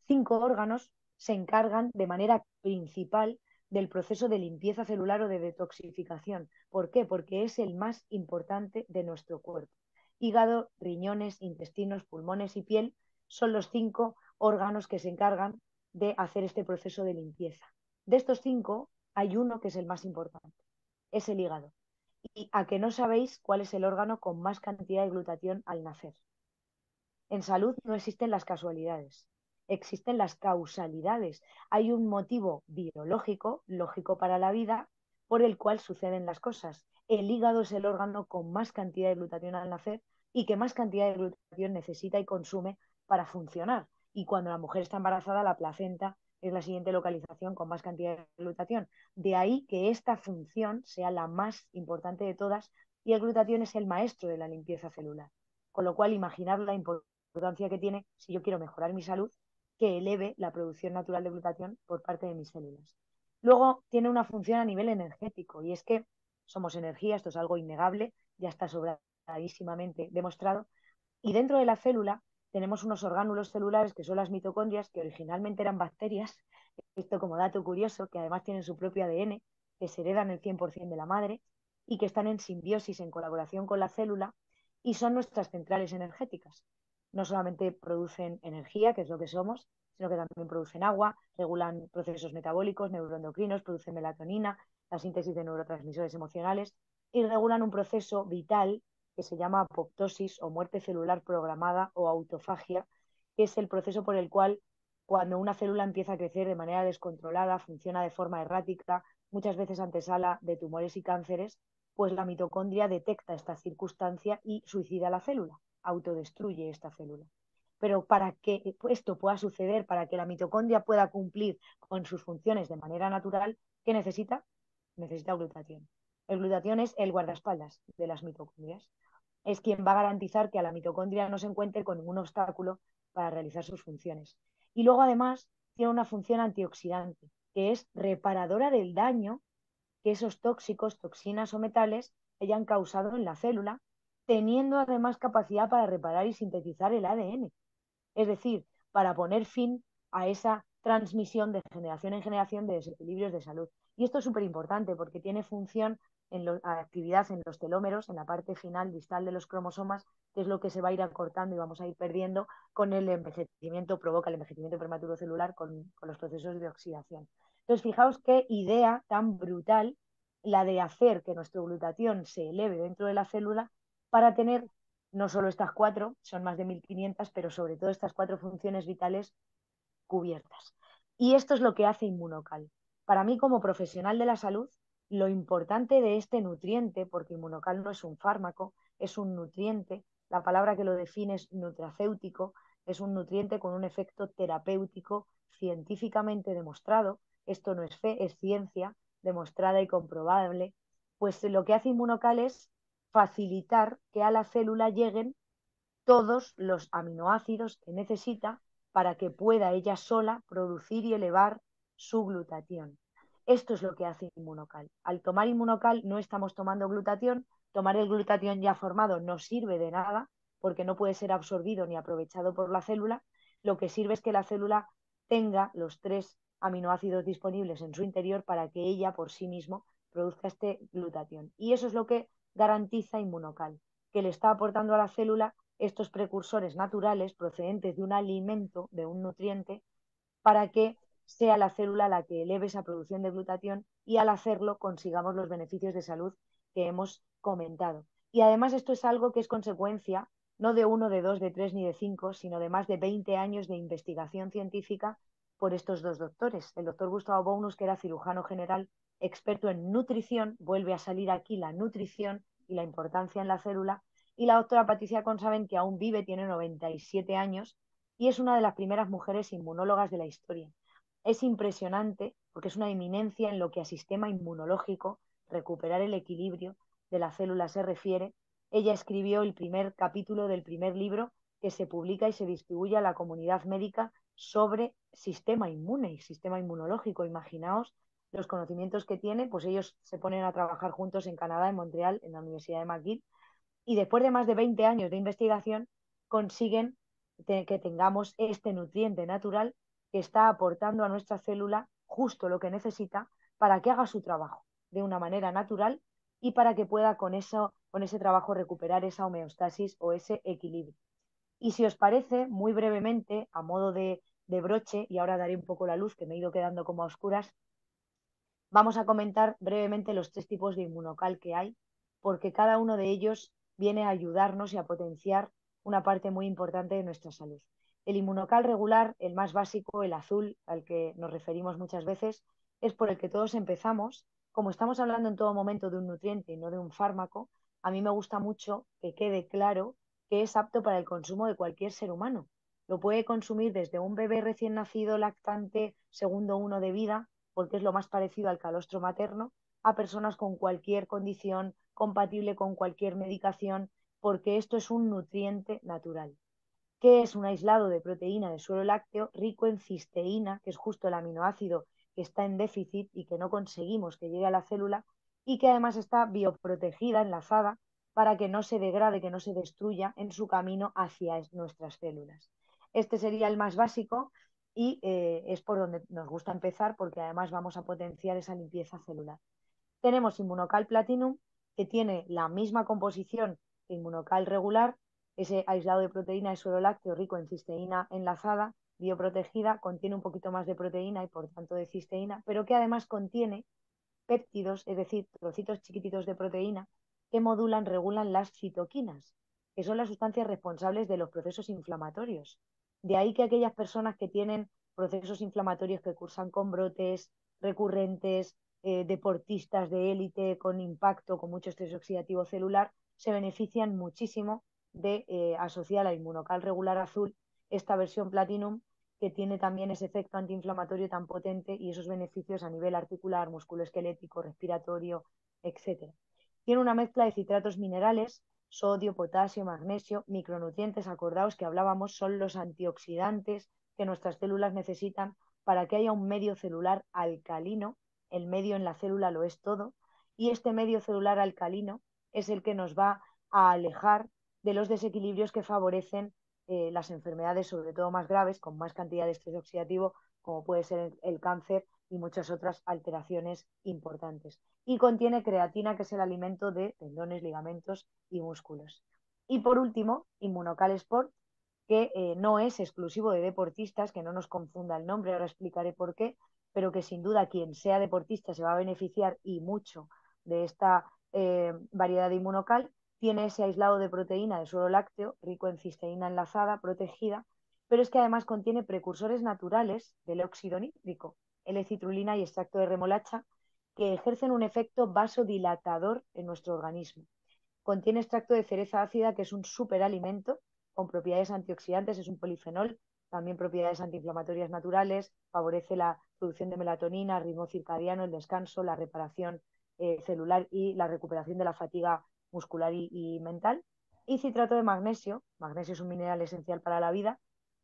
5 órganos se encargan de manera principal del proceso de limpieza celular o de detoxificación. ¿Por qué? Porque es el más importante de nuestro cuerpo. Hígado, riñones, intestinos, pulmones y piel son los 5 órganos que se encargan de hacer este proceso de limpieza. De estos 5 hay uno que es el más importante, es el hígado. ¿Y a que no sabéis cuál es el órgano con más cantidad de glutatión al nacer? En salud no existen las casualidades, existen las causalidades. Hay un motivo biológico, lógico para la vida, por el cual suceden las cosas. El hígado es el órgano con más cantidad de glutatión al nacer y que más cantidad de glutatión necesita y consume para funcionar. Y cuando la mujer está embarazada, la placenta es la siguiente localización con más cantidad de glutatión. De ahí que esta función sea la más importante de todas y el glutatión es el maestro de la limpieza celular. Con lo cual, imaginar la importancia que tiene si yo quiero mejorar mi salud, que eleve la producción natural de glutatión por parte de mis células. Luego tiene una función a nivel energético y es que somos energía, esto es algo innegable, ya está sobradísimamente demostrado, y dentro de la célula tenemos unos orgánulos celulares que son las mitocondrias, que originalmente eran bacterias, esto como dato curioso, que además tienen su propio ADN, que se heredan el 100% de la madre y que están en simbiosis, en colaboración con la célula, y son nuestras centrales energéticas. No solamente producen energía, que es lo que somos, sino que también producen agua, regulan procesos metabólicos, neuroendocrinos, producen melatonina, la síntesis de neurotransmisores emocionales y regulan un proceso vital que se llama apoptosis o muerte celular programada o autofagia, que es el proceso por el cual cuando una célula empieza a crecer de manera descontrolada, funciona de forma errática, muchas veces antesala de tumores y cánceres, pues la mitocondria detecta esta circunstancia y suicida a la célula, autodestruye esta célula. Pero para que esto pueda suceder, para que la mitocondria pueda cumplir con sus funciones de manera natural, ¿qué necesita? Necesita glutatión. El glutatión es el guardaespaldas de las mitocondrias. Es quien va a garantizar que a la mitocondria no se encuentre con ningún obstáculo para realizar sus funciones. Y luego además tiene una función antioxidante, que es reparadora del daño que esos tóxicos, toxinas o metales hayan causado en la célula, teniendo además capacidad para reparar y sintetizar el ADN. Es decir, para poner fin a esa transmisión de generación en generación de desequilibrios de salud. Y esto es súper importante porque tiene función en actividad en los telómeros, en la parte final distal de los cromosomas, que es lo que se va a ir acortando y vamos a ir perdiendo con el envejecimiento, provoca el envejecimiento prematuro celular con los procesos de oxidación. Entonces, fijaos qué idea tan brutal la de hacer que nuestro glutatión se eleve dentro de la célula para tener no solo estas cuatro, son más de 1500, pero sobre todo estas cuatro funciones vitales cubiertas. Y esto es lo que hace Inmunocal. Para mí, como profesional de la salud, lo importante de este nutriente, porque Inmunocal no es un fármaco, es un nutriente, la palabra que lo define es nutracéutico, es un nutriente con un efecto terapéutico científicamente demostrado. Esto no es fe, es ciencia demostrada y comprobable. Pues lo que hace Inmunocal es facilitar que a la célula lleguen todos los aminoácidos que necesita para que pueda ella sola producir y elevar su glutatión. Esto es lo que hace Inmunocal. Al tomar Inmunocal no estamos tomando glutatión, tomar el glutatión ya formado no sirve de nada porque no puede ser absorbido ni aprovechado por la célula. Lo que sirve es que la célula tenga los 3 aminoácidos disponibles en su interior para que ella por sí mismo produzca este glutatión. Y eso es lo que garantiza Inmunocal, que le está aportando a la célula estos precursores naturales procedentes de un alimento, de un nutriente, para que sea la célula la que eleve esa producción de glutatión y al hacerlo consigamos los beneficios de salud que hemos comentado. Y además esto es algo que es consecuencia no de 1, de 2, de 3 ni de 5, sino de más de 20 años de investigación científica por estos dos doctores. El doctor Gustavo Bounus, que era cirujano general, experto en nutrición, vuelve a salir aquí la nutrición y la importancia en la célula, y la doctora Patricia Consaven, que aún vive, tiene 97 años, y es una de las primeras mujeres inmunólogas de la historia. Es impresionante porque es una eminencia en lo que a sistema inmunológico, recuperar el equilibrio de la célula se refiere. Ella escribió el primer capítulo del primer libro que se publica y se distribuye a la comunidad médica sobre sistema inmune y sistema inmunológico. Imaginaos los conocimientos que tiene, pues ellos se ponen a trabajar juntos en Canadá, en Montreal, en la Universidad de McGill, y después de más de 20 años de investigación consiguen que tengamos este nutriente natural que está aportando a nuestra célula justo lo que necesita para que haga su trabajo de una manera natural y para que pueda con ese trabajo recuperar esa homeostasis o ese equilibrio. Y si os parece, muy brevemente, a modo de broche, y ahora daré un poco la luz que me he ido quedando como a oscuras, vamos a comentar brevemente los 3 tipos de inmunocal que hay, porque cada uno de ellos viene a ayudarnos y a potenciar una parte muy importante de nuestra salud. El inmunocal regular, el más básico, el azul, al que nos referimos muchas veces, es por el que todos empezamos. Como estamos hablando en todo momento de un nutriente y no de un fármaco, a mí me gusta mucho que quede claro que es apto para el consumo de cualquier ser humano. Lo puede consumir desde un bebé recién nacido, lactante, segundo 1 de vida, porque es lo más parecido al calostro materno, a personas con cualquier condición compatible con cualquier medicación, porque esto es un nutriente natural. que es un aislado de proteína del suero lácteo rico en cisteína, que es justo el aminoácido que está en déficit y que no conseguimos que llegue a la célula, y que además está bioprotegida, enlazada, para que no se degrade, que no se destruya en su camino hacia nuestras células. Este sería el más básico y es por donde nos gusta empezar porque además vamos a potenciar esa limpieza celular. Tenemos Inmunocal Platinum, que tiene la misma composición que Inmunocal regular, ese aislado de proteína de suero lácteo rico en cisteína enlazada, bioprotegida, contiene un poquito más de proteína y por tanto de cisteína, pero que además contiene péptidos, es decir, trocitos chiquititos de proteína, que modulan, regulan las citoquinas, que son las sustancias responsables de los procesos inflamatorios. De ahí que aquellas personas que tienen procesos inflamatorios que cursan con brotes recurrentes, deportistas de élite con impacto, con mucho estrés oxidativo celular, se benefician muchísimo de asociar al inmunocal regular azul esta versión Platinum, que tiene también ese efecto antiinflamatorio tan potente y esos beneficios a nivel articular, musculoesquelético, respiratorio, etcétera. Tiene una mezcla de citratos minerales, sodio, potasio, magnesio, micronutrientes, acordaos que hablábamos, son los antioxidantes que nuestras células necesitan para que haya un medio celular alcalino. El medio en la célula lo es todo, y este medio celular alcalino es el que nos va a alejar de los desequilibrios que favorecen las enfermedades, sobre todo más graves, con más cantidad de estrés oxidativo, como puede ser el cáncer y muchas otras alteraciones importantes. Y contiene creatina, que es el alimento de tendones, ligamentos y músculos. Y por último, Inmunocal Sport, que no es exclusivo de deportistas, que no nos confunda el nombre, ahora explicaré por qué, pero que sin duda quien sea deportista se va a beneficiar y mucho de esta variedad de Inmunocal. Tiene ese aislado de proteína de suero lácteo, rico en cisteína enlazada, protegida, pero es que además contiene precursores naturales del óxido nítrico, L-citrulina y extracto de remolacha, que ejercen un efecto vasodilatador en nuestro organismo. Contiene extracto de cereza ácida, que es un superalimento con propiedades antioxidantes, es un polifenol, también propiedades antiinflamatorias naturales, favorece la producción de melatonina, ritmo circadiano, el descanso, la reparación celular y la recuperación de la fatiga muscular y mental. Y citrato de magnesio, magnesio es un mineral esencial para la vida,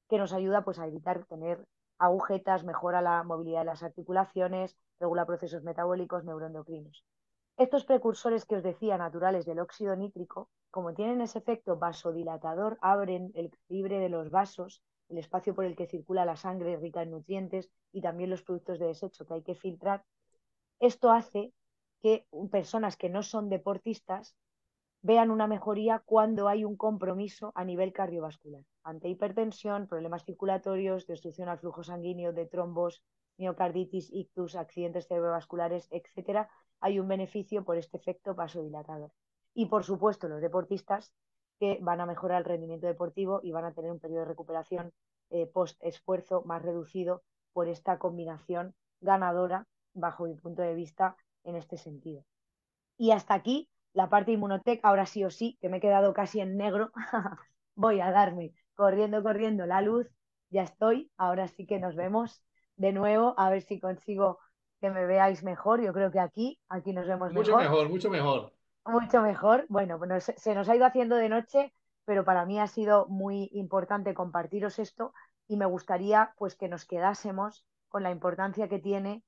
que nos ayuda pues, a evitar tener agujetas, mejora la movilidad de las articulaciones, regula procesos metabólicos, neuroendocrinos. Estos precursores que os decía, naturales del óxido nítrico, como tienen ese efecto vasodilatador, abren el calibre de los vasos, el espacio por el que circula la sangre rica en nutrientes y también los productos de desecho que hay que filtrar. Esto hace que personas que no son deportistas vean una mejoría cuando hay un compromiso a nivel cardiovascular, ante hipertensión, problemas circulatorios, destrucción al flujo sanguíneo de trombos, miocarditis, ictus, accidentes cerebrovasculares, etcétera. Hay un beneficio por este efecto vasodilatador. Y por supuesto, los deportistas que van a mejorar el rendimiento deportivo y van a tener un periodo de recuperación post-esfuerzo más reducido por esta combinación ganadora, bajo mi punto de vista, en este sentido. Y hasta aquí la parte Inmunotech. Ahora sí o sí, que me he quedado casi en negro, voy a darme corriendo, corriendo la luz. Ya estoy, ahora sí que nos vemos de nuevo, a ver si consigo que me veáis mejor. Yo creo que aquí nos vemos Mucho mejor, mejor, mucho mejor. mucho mejor. Bueno, pues se nos ha ido haciendo de noche, pero para mí ha sido muy importante compartiros esto y me gustaría pues que nos quedásemos con la importancia que tiene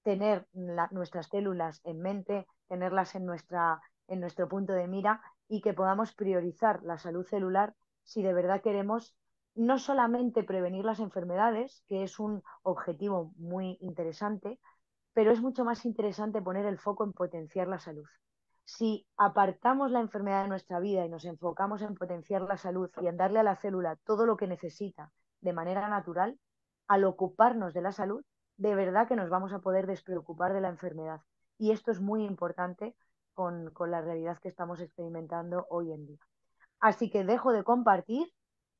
tener nuestras células en mente, tenerlas en nuestro punto de mira y que podamos priorizar la salud celular si de verdad queremos no solamente prevenir las enfermedades, que es un objetivo muy interesante, pero es mucho más interesante poner el foco en potenciar la salud. Si apartamos la enfermedad de nuestra vida y nos enfocamos en potenciar la salud y en darle a la célula todo lo que necesita de manera natural, al ocuparnos de la salud, de verdad que nos vamos a poder despreocupar de la enfermedad. Y esto es muy importante con la realidad que estamos experimentando hoy en día. Así que dejo de compartir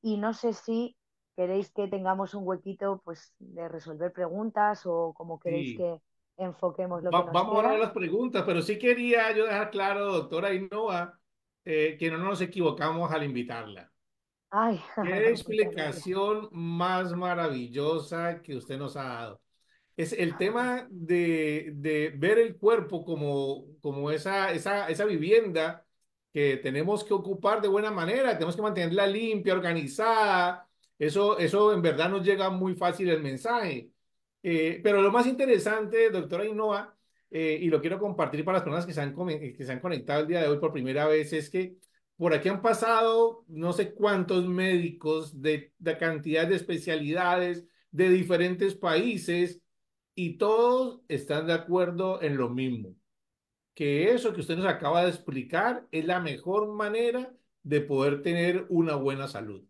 y no sé si queréis que tengamos un huequito pues, de resolver preguntas o como queréis Sí. que enfoquemos lo que nos Vamos ahora a queda. las preguntas, pero sí quería yo dejar claro, doctora Ainhoa, que no nos equivocamos al invitarla. Ay, Qué muchas gracias. explicación más maravillosa que usted nos ha dado. Es el tema de ver el cuerpo como esa vivienda que tenemos que ocupar de buena manera, tenemos que mantenerla limpia, organizada. Eso en verdad nos llega muy fácil el mensaje. Pero lo más interesante, doctora Ainhoa, y lo quiero compartir para las personas que se han conectado el día de hoy por primera vez, es que por aquí han pasado no sé cuántos médicos de cantidad de especialidades de diferentes países y todos están de acuerdo en lo mismo, que eso que usted nos acaba de explicar es la mejor manera de poder tener una buena salud.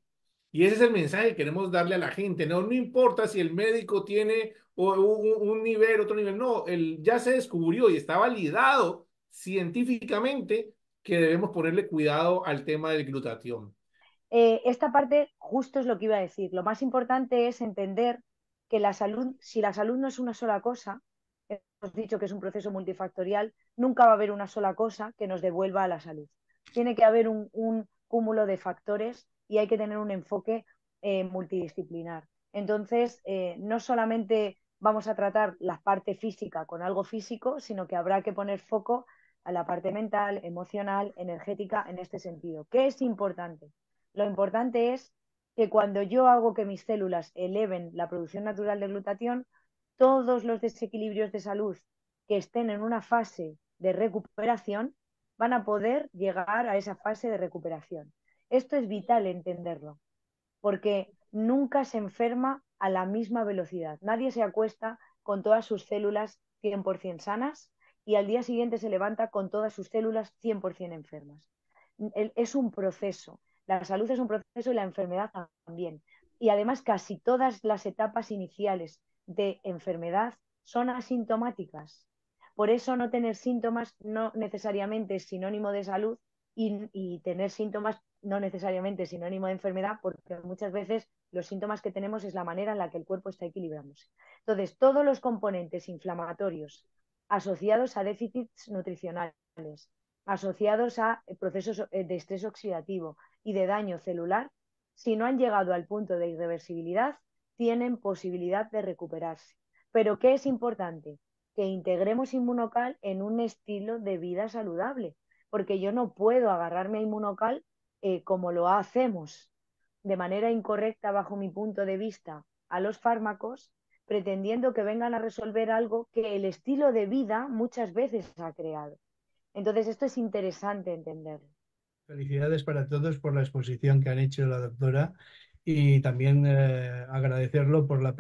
Y ese es el mensaje que queremos darle a la gente. No, no importa si el médico tiene un nivel, otro nivel. No, ya se descubrió y está validado científicamente que debemos ponerle cuidado al tema del glutatión. Esta parte justo es lo que iba a decir. Lo más importante es entender que la salud, si la salud no es una sola cosa, hemos dicho que es un proceso multifactorial, nunca va a haber una sola cosa que nos devuelva a la salud. Tiene que haber un cúmulo de factores y hay que tener un enfoque multidisciplinar. Entonces, no solamente vamos a tratar la parte física con algo físico, sino que habrá que poner foco a la parte mental, emocional, energética en este sentido. ¿Qué es importante? Lo importante es que cuando yo hago que mis células eleven la producción natural de glutatión, todos los desequilibrios de salud que estén en una fase de recuperación van a poder llegar a esa fase de recuperación. Esto es vital entenderlo, porque nunca se enferma a la misma velocidad. Nadie se acuesta con todas sus células 100% sanas y al día siguiente se levanta con todas sus células 100% enfermas. Es un proceso. La salud es un proceso y la enfermedad también. Y además casi todas las etapas iniciales de enfermedad son asintomáticas. Por eso no tener síntomas no necesariamente es sinónimo de salud y tener síntomas no necesariamente es sinónimo de enfermedad, porque muchas veces los síntomas que tenemos es la manera en la que el cuerpo está equilibrándose. Entonces, todos los componentes inflamatorios asociados a déficits nutricionales, asociados a procesos de estrés oxidativo y de daño celular, si no han llegado al punto de irreversibilidad, tienen posibilidad de recuperarse. Pero ¿qué es importante? Que integremos Inmunocal en un estilo de vida saludable, porque yo no puedo agarrarme a Inmunocal como lo hacemos de manera incorrecta bajo mi punto de vista a los fármacos, pretendiendo que vengan a resolver algo que el estilo de vida muchas veces ha creado. Entonces, esto es interesante entenderlo. Felicidades para todos por la exposición que han hecho la doctora y también agradecerlo por la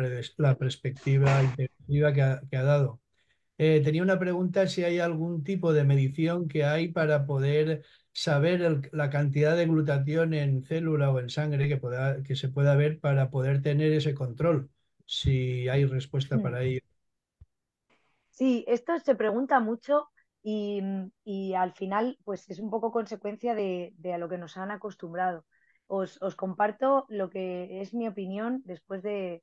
perspectiva integrativa que ha dado. Tenía una pregunta si hay algún tipo de medición que hay para poder saber la cantidad de glutatión en célula o en sangre que se pueda ver para poder tener ese control, si hay respuesta para ello. Sí, esto se pregunta mucho y al final pues es un poco consecuencia de a lo que nos han acostumbrado. Os comparto lo que es mi opinión después de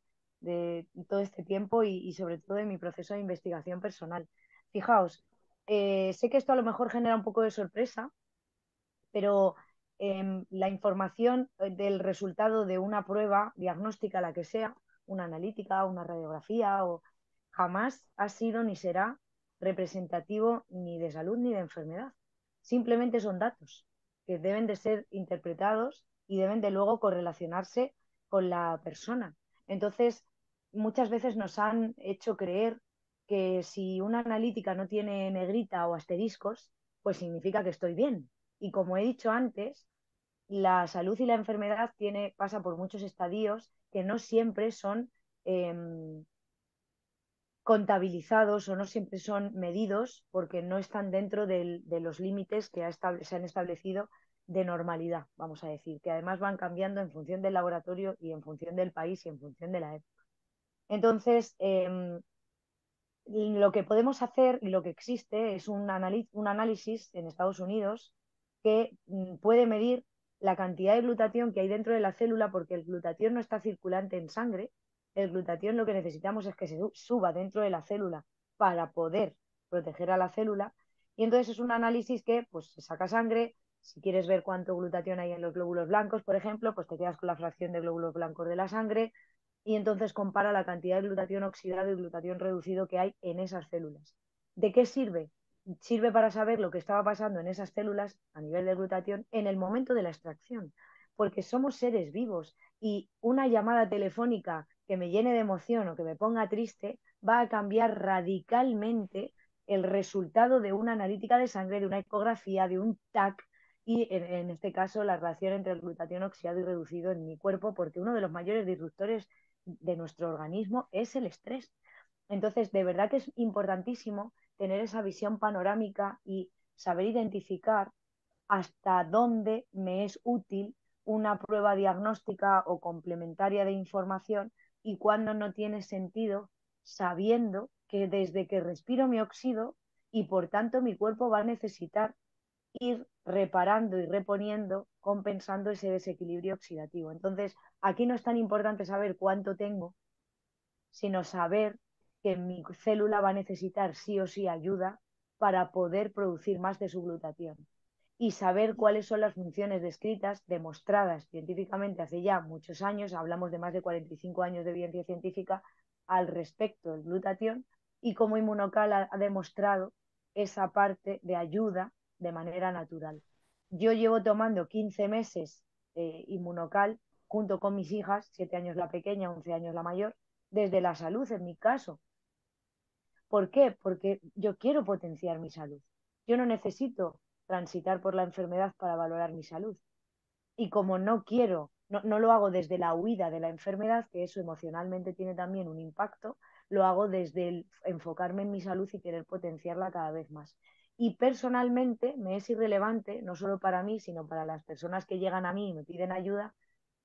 todo este tiempo y sobre todo de mi proceso de investigación personal. Fijaos, sé que esto a lo mejor genera un poco de sorpresa, pero la información del resultado de una prueba diagnóstica, la que sea, una analítica, una radiografía, o jamás ha sido ni será representativo ni de salud ni de enfermedad. Simplemente son datos que deben de ser interpretados y deben de luego correlacionarse con la persona. Entonces, muchas veces nos han hecho creer que si una analítica no tiene negrita o asteriscos, pues significa que estoy bien. Y como he dicho antes, la salud y la enfermedad pasa por muchos estadios que no siempre son eh, contabilizados o no siempre son medidos porque no están dentro de los límites que se han establecido de normalidad, vamos a decir, que además van cambiando en función del laboratorio y en función del país y en función de la época. Entonces, lo que podemos hacer y lo que existe es un análisis en Estados Unidos que puede medir la cantidad de glutatión que hay dentro de la célula, porque el glutatión no está circulante en sangre. El glutatión lo que necesitamos es que se suba dentro de la célula para poder proteger a la célula. Y entonces es un análisis que pues, se saca sangre. Si quieres ver cuánto glutatión hay en los glóbulos blancos, por ejemplo, pues te quedas con la fracción de glóbulos blancos de la sangre y entonces compara la cantidad de glutatión oxidado y glutatión reducido que hay en esas células. ¿De qué sirve? sirve para saber lo que estaba pasando en esas células a nivel de glutatión en el momento de la extracción, porque somos seres vivos y una llamada telefónica que me llene de emoción o que me ponga triste va a cambiar radicalmente el resultado de una analítica de sangre, de una ecografía, de un TAC y en este caso la relación entre el glutatión oxidado y reducido en mi cuerpo, porque uno de los mayores disruptores de nuestro organismo es el estrés. Entonces, de verdad que es importantísimo tener esa visión panorámica y saber identificar hasta dónde me es útil una prueba diagnóstica o complementaria de información y cuándo no tiene sentido, sabiendo que desde que respiro me oxido y por tanto mi cuerpo va a necesitar ir reparando y reponiendo, compensando ese desequilibrio oxidativo. Entonces, aquí no es tan importante saber cuánto tengo, sino saber que mi célula va a necesitar sí o sí ayuda para poder producir más de su glutatión y saber cuáles son las funciones descritas, demostradas científicamente hace ya muchos años, hablamos de más de 45 años de evidencia científica al respecto del glutatión y cómo Inmunocal ha demostrado esa parte de ayuda de manera natural. Yo llevo tomando 15 meses Inmunocal junto con mis hijas, 7 años la pequeña, 11 años la mayor, desde la salud en mi caso. ¿Por qué? Porque yo quiero potenciar mi salud. Yo no necesito transitar por la enfermedad para valorar mi salud. Y como no quiero, no lo hago desde la huida de la enfermedad, que eso emocionalmente tiene también un impacto, lo hago desde el enfocarme en mi salud y querer potenciarla cada vez más. Y personalmente me es irrelevante, no solo para mí, sino para las personas que llegan a mí y me piden ayuda,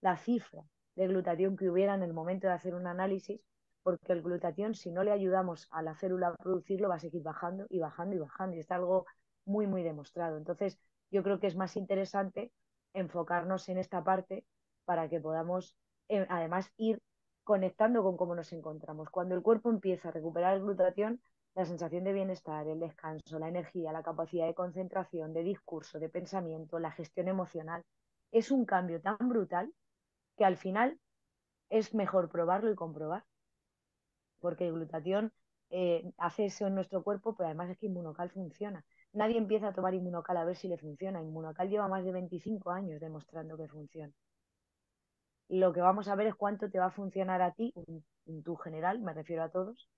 la cifra de glutatión que hubiera en el momento de hacer un análisis, porque el glutatión, si no le ayudamos a la célula a producirlo, va a seguir bajando y bajando y bajando. Y está algo muy, muy demostrado. Entonces, yo creo que es más interesante enfocarnos en esta parte para que podamos, además, ir conectando con cómo nos encontramos. Cuando el cuerpo empieza a recuperar el glutatión, la sensación de bienestar, el descanso, la energía, la capacidad de concentración, de discurso, de pensamiento, la gestión emocional, es un cambio tan brutal que al final es mejor probarlo y comprobar, porque el glutatión hace eso en nuestro cuerpo, pero además es que Inmunocal funciona. Nadie empieza a tomar Inmunocal a ver si le funciona. Inmunocal lleva más de 25 años demostrando que funciona. Lo que vamos a ver es cuánto te va a funcionar a ti, en tu general, me refiero a todos,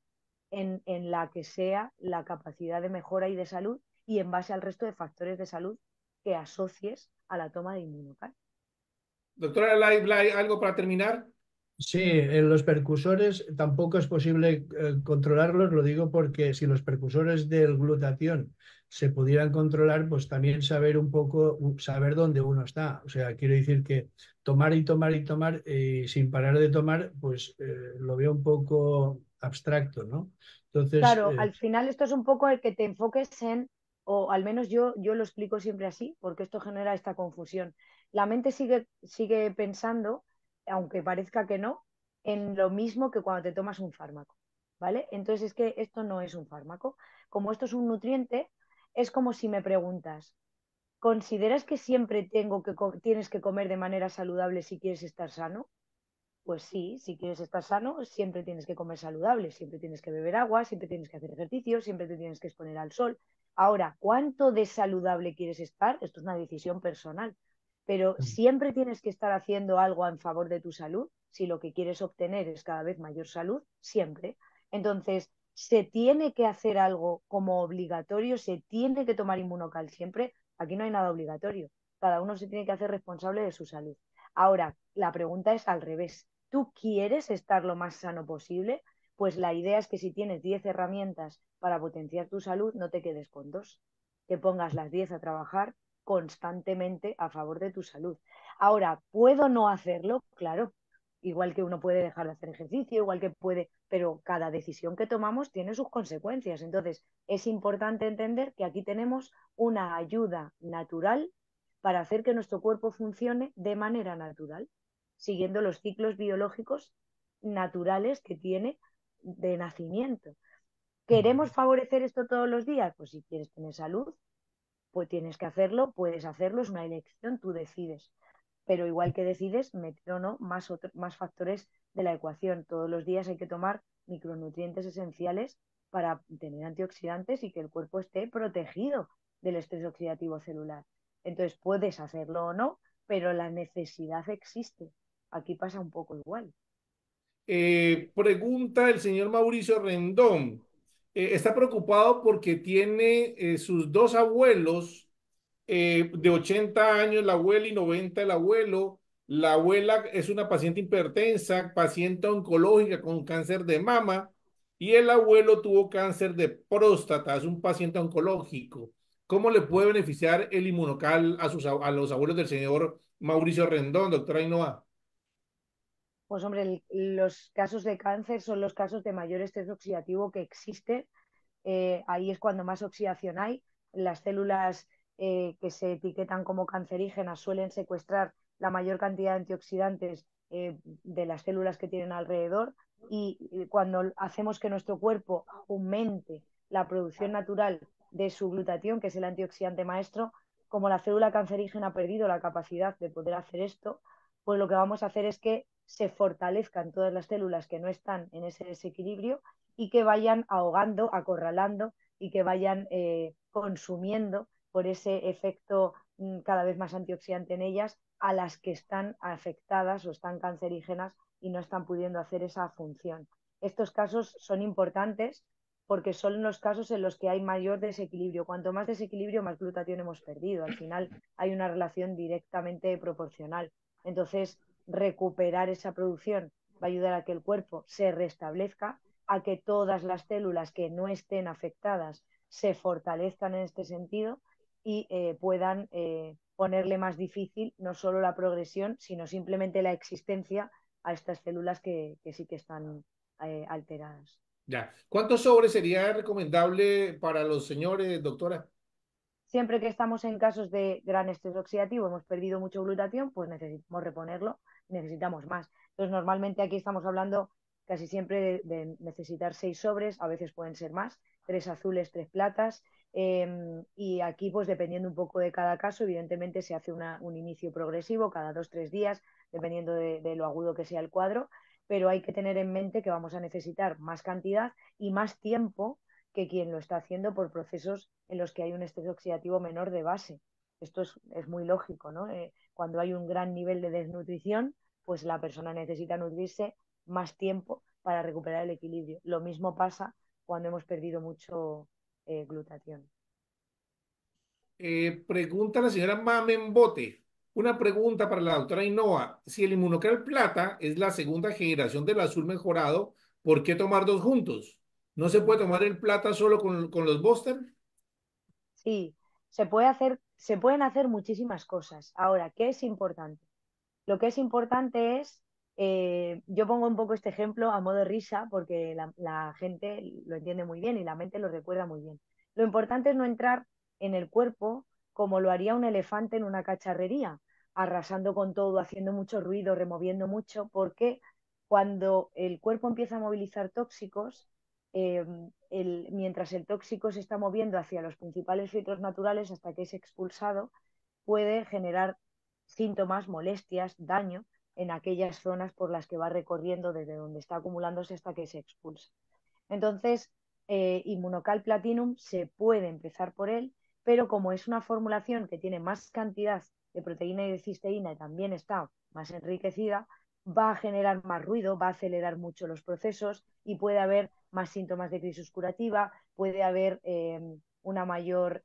en la que sea la capacidad de mejora y de salud y en base al resto de factores de salud que asocies a la toma de Inmunocal. Doctora Lai, ¿algo para terminar? Sí, en los percusores tampoco es posible controlarlos, lo digo porque si los percusores del glutatión se pudieran controlar, pues también saber un poco, saber dónde uno está. O sea, quiero decir que tomar y tomar y tomar sin parar de tomar, pues lo veo un poco abstracto, ¿no? Entonces, Claro, al final esto es un poco el que te enfoques en, o al menos yo lo explico siempre así, porque esto genera esta confusión. La mente sigue pensando, aunque parezca que no, en lo mismo que cuando te tomas un fármaco, ¿vale? Entonces es que esto no es un fármaco. Como esto es un nutriente, es como si me preguntas, ¿consideras que siempre tienes que comer de manera saludable si quieres estar sano? Pues sí, si quieres estar sano, siempre tienes que comer saludable, siempre tienes que beber agua, siempre tienes que hacer ejercicio, siempre te tienes que exponer al sol. Ahora, ¿cuánto de saludable quieres estar? Esto es una decisión personal, pero siempre tienes que estar haciendo algo en favor de tu salud, si lo que quieres obtener es cada vez mayor salud, siempre. Entonces, se tiene que hacer algo como obligatorio, se tiene que tomar Inmunocal siempre. Aquí no hay nada obligatorio. Cada uno se tiene que hacer responsable de su salud. Ahora, la pregunta es al revés. ¿Tú quieres estar lo más sano posible? Pues la idea es que si tienes 10 herramientas para potenciar tu salud, no te quedes con dos, que pongas las 10 a trabajar constantemente a favor de tu salud. Ahora, ¿puedo no hacerlo? Claro, igual que uno puede dejar de hacer ejercicio, igual que puede, pero cada decisión que tomamos tiene sus consecuencias. Entonces, es importante entender que aquí tenemos una ayuda natural para hacer que nuestro cuerpo funcione de manera natural, siguiendo los ciclos biológicos naturales que tiene de nacimiento. ¿Queremos favorecer esto todos los días? Pues si quieres tener salud, pues tienes que hacerlo, puedes hacerlo, es una elección, tú decides. Pero igual que decides meter o no más factores de la ecuación. Todos los días hay que tomar micronutrientes esenciales para tener antioxidantes y que el cuerpo esté protegido del estrés oxidativo celular. Entonces puedes hacerlo o no, pero la necesidad existe. Aquí pasa un poco igual. Pregunta el señor Mauricio Rendón. Está preocupado porque tiene sus dos abuelos de 80 años, la abuela, y 90 el abuelo. La abuela es una paciente hipertensa, paciente oncológica con cáncer de mama, y el abuelo tuvo cáncer de próstata, es un paciente oncológico. ¿Cómo le puede beneficiar el inmunocal a los abuelos del señor Mauricio Rendón, doctora Ainhoa? Pues hombre, los casos de cáncer son los casos de mayor estrés oxidativo que existe. Ahí es cuando más oxidación hay. Las células que se etiquetan como cancerígenas suelen secuestrar la mayor cantidad de antioxidantes de las células que tienen alrededor, y cuando hacemos que nuestro cuerpo aumente la producción natural de su glutatión, que es el antioxidante maestro, como la célula cancerígena ha perdido la capacidad de poder hacer esto, pues lo que vamos a hacer es que se fortalezcan todas las células que no están en ese desequilibrio y que vayan ahogando, acorralando y que vayan consumiendo por ese efecto cada vez más antioxidante en ellas a las que están afectadas o están cancerígenas y no están pudiendo hacer esa función. Estos casos son importantes porque son los casos en los que hay mayor desequilibrio. Cuanto más desequilibrio, más glutatión hemos perdido. Al final hay una relación directamente proporcional. Entonces, recuperar esa producción va a ayudar a que el cuerpo se restablezca, a que todas las células que no estén afectadas se fortalezcan en este sentido y puedan ponerle más difícil no solo la progresión, sino simplemente la existencia a estas células que sí que están alteradas. Ya. ¿Cuántos sobres sería recomendable para los señores, doctora? Siempre que estamos en casos de gran estrés oxidativo, hemos perdido mucho glutatión, pues necesitamos reponerlo, necesitamos más. Entonces, normalmente aquí estamos hablando casi siempre de necesitar 6 sobres, a veces pueden ser más, 3 azules, 3 platas, y aquí, pues dependiendo un poco de cada caso, evidentemente se hace un inicio progresivo cada 2 o 3 días, dependiendo de lo agudo que sea el cuadro, pero hay que tener en mente que vamos a necesitar más cantidad y más tiempo que quien lo está haciendo por procesos en los que hay un estrés oxidativo menor de base. Esto es muy lógico, ¿no? Cuando hay un gran nivel de desnutrición, pues la persona necesita nutrirse más tiempo para recuperar el equilibrio. Lo mismo pasa cuando hemos perdido mucho glutatión. Pregunta la señora Mamen Bote. Una pregunta para la doctora Ainhoa. Si el Inmunocal Plata es la segunda generación del azul mejorado, ¿por qué tomar dos juntos? ¿No se puede tomar el plata solo con los booster? Sí, se pueden hacer muchísimas cosas. Ahora, ¿qué es importante? Lo que es importante es, yo pongo un poco este ejemplo a modo de risa porque la gente lo entiende muy bien y la mente lo recuerda muy bien. Lo importante es no entrar en el cuerpo como lo haría un elefante en una cacharrería, arrasando con todo, haciendo mucho ruido, removiendo mucho, porque cuando el cuerpo empieza a movilizar tóxicos, eh, mientras el tóxico se está moviendo hacia los principales filtros naturales hasta que es expulsado, puede generar síntomas, molestias, daño en aquellas zonas por las que va recorriendo desde donde está acumulándose hasta que se expulsa. Entonces, Inmunocal Platinum se puede empezar por él, pero como es una formulación que tiene más cantidad de proteína y de cisteína y también está más enriquecida, va a generar más ruido, va a acelerar mucho los procesos y puede haber más síntomas de crisis curativa, puede haber una mayor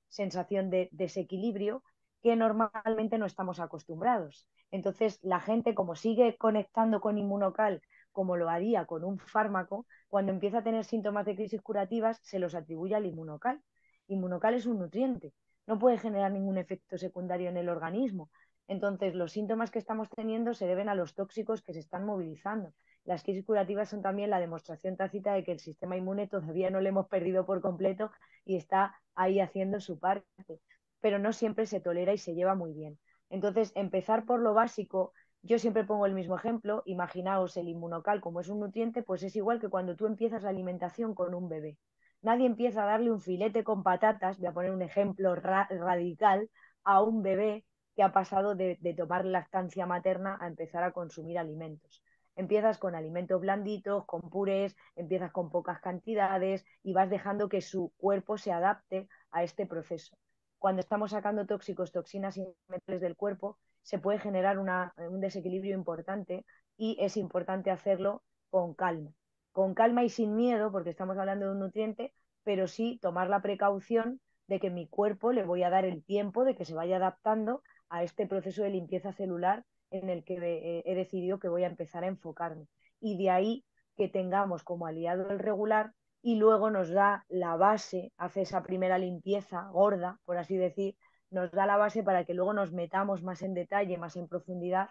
sensación de desequilibrio que normalmente no estamos acostumbrados. Entonces, la gente, como sigue conectando con Inmunocal como lo haría con un fármaco, cuando empieza a tener síntomas de crisis curativas, se los atribuye al Inmunocal. Inmunocal es un nutriente, no puede generar ningún efecto secundario en el organismo. Entonces, los síntomas que estamos teniendo se deben a los tóxicos que se están movilizando. Las crisis curativas son también la demostración tácita de que el sistema inmune todavía no lo hemos perdido por completo y está ahí haciendo su parte, pero no siempre se tolera y se lleva muy bien. Entonces, empezar por lo básico. Yo siempre pongo el mismo ejemplo, imaginaos el Inmunocal como es un nutriente, pues es igual que cuando tú empiezas la alimentación con un bebé. Nadie empieza a darle un filete con patatas, voy a poner un ejemplo radical, a un bebé que ha pasado de tomar lactancia materna a empezar a consumir alimentos. Empiezas con alimentos blanditos, con purés, empiezas con pocas cantidades y vas dejando que su cuerpo se adapte a este proceso. Cuando estamos sacando tóxicos, toxinas y metales del cuerpo, se puede generar un desequilibrio importante y es importante hacerlo con calma y sin miedo, porque estamos hablando de un nutriente, pero sí tomar la precaución de que mi cuerpo le voy a dar el tiempo de que se vaya adaptando a este proceso de limpieza celular en el que he decidido que voy a empezar a enfocarme. Y de ahí que tengamos como aliado el regular y luego nos da la base, hace esa primera limpieza gorda, por así decir, nos da la base para que luego nos metamos más en detalle, más en profundidad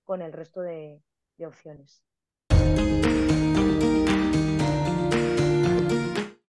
con el resto de opciones.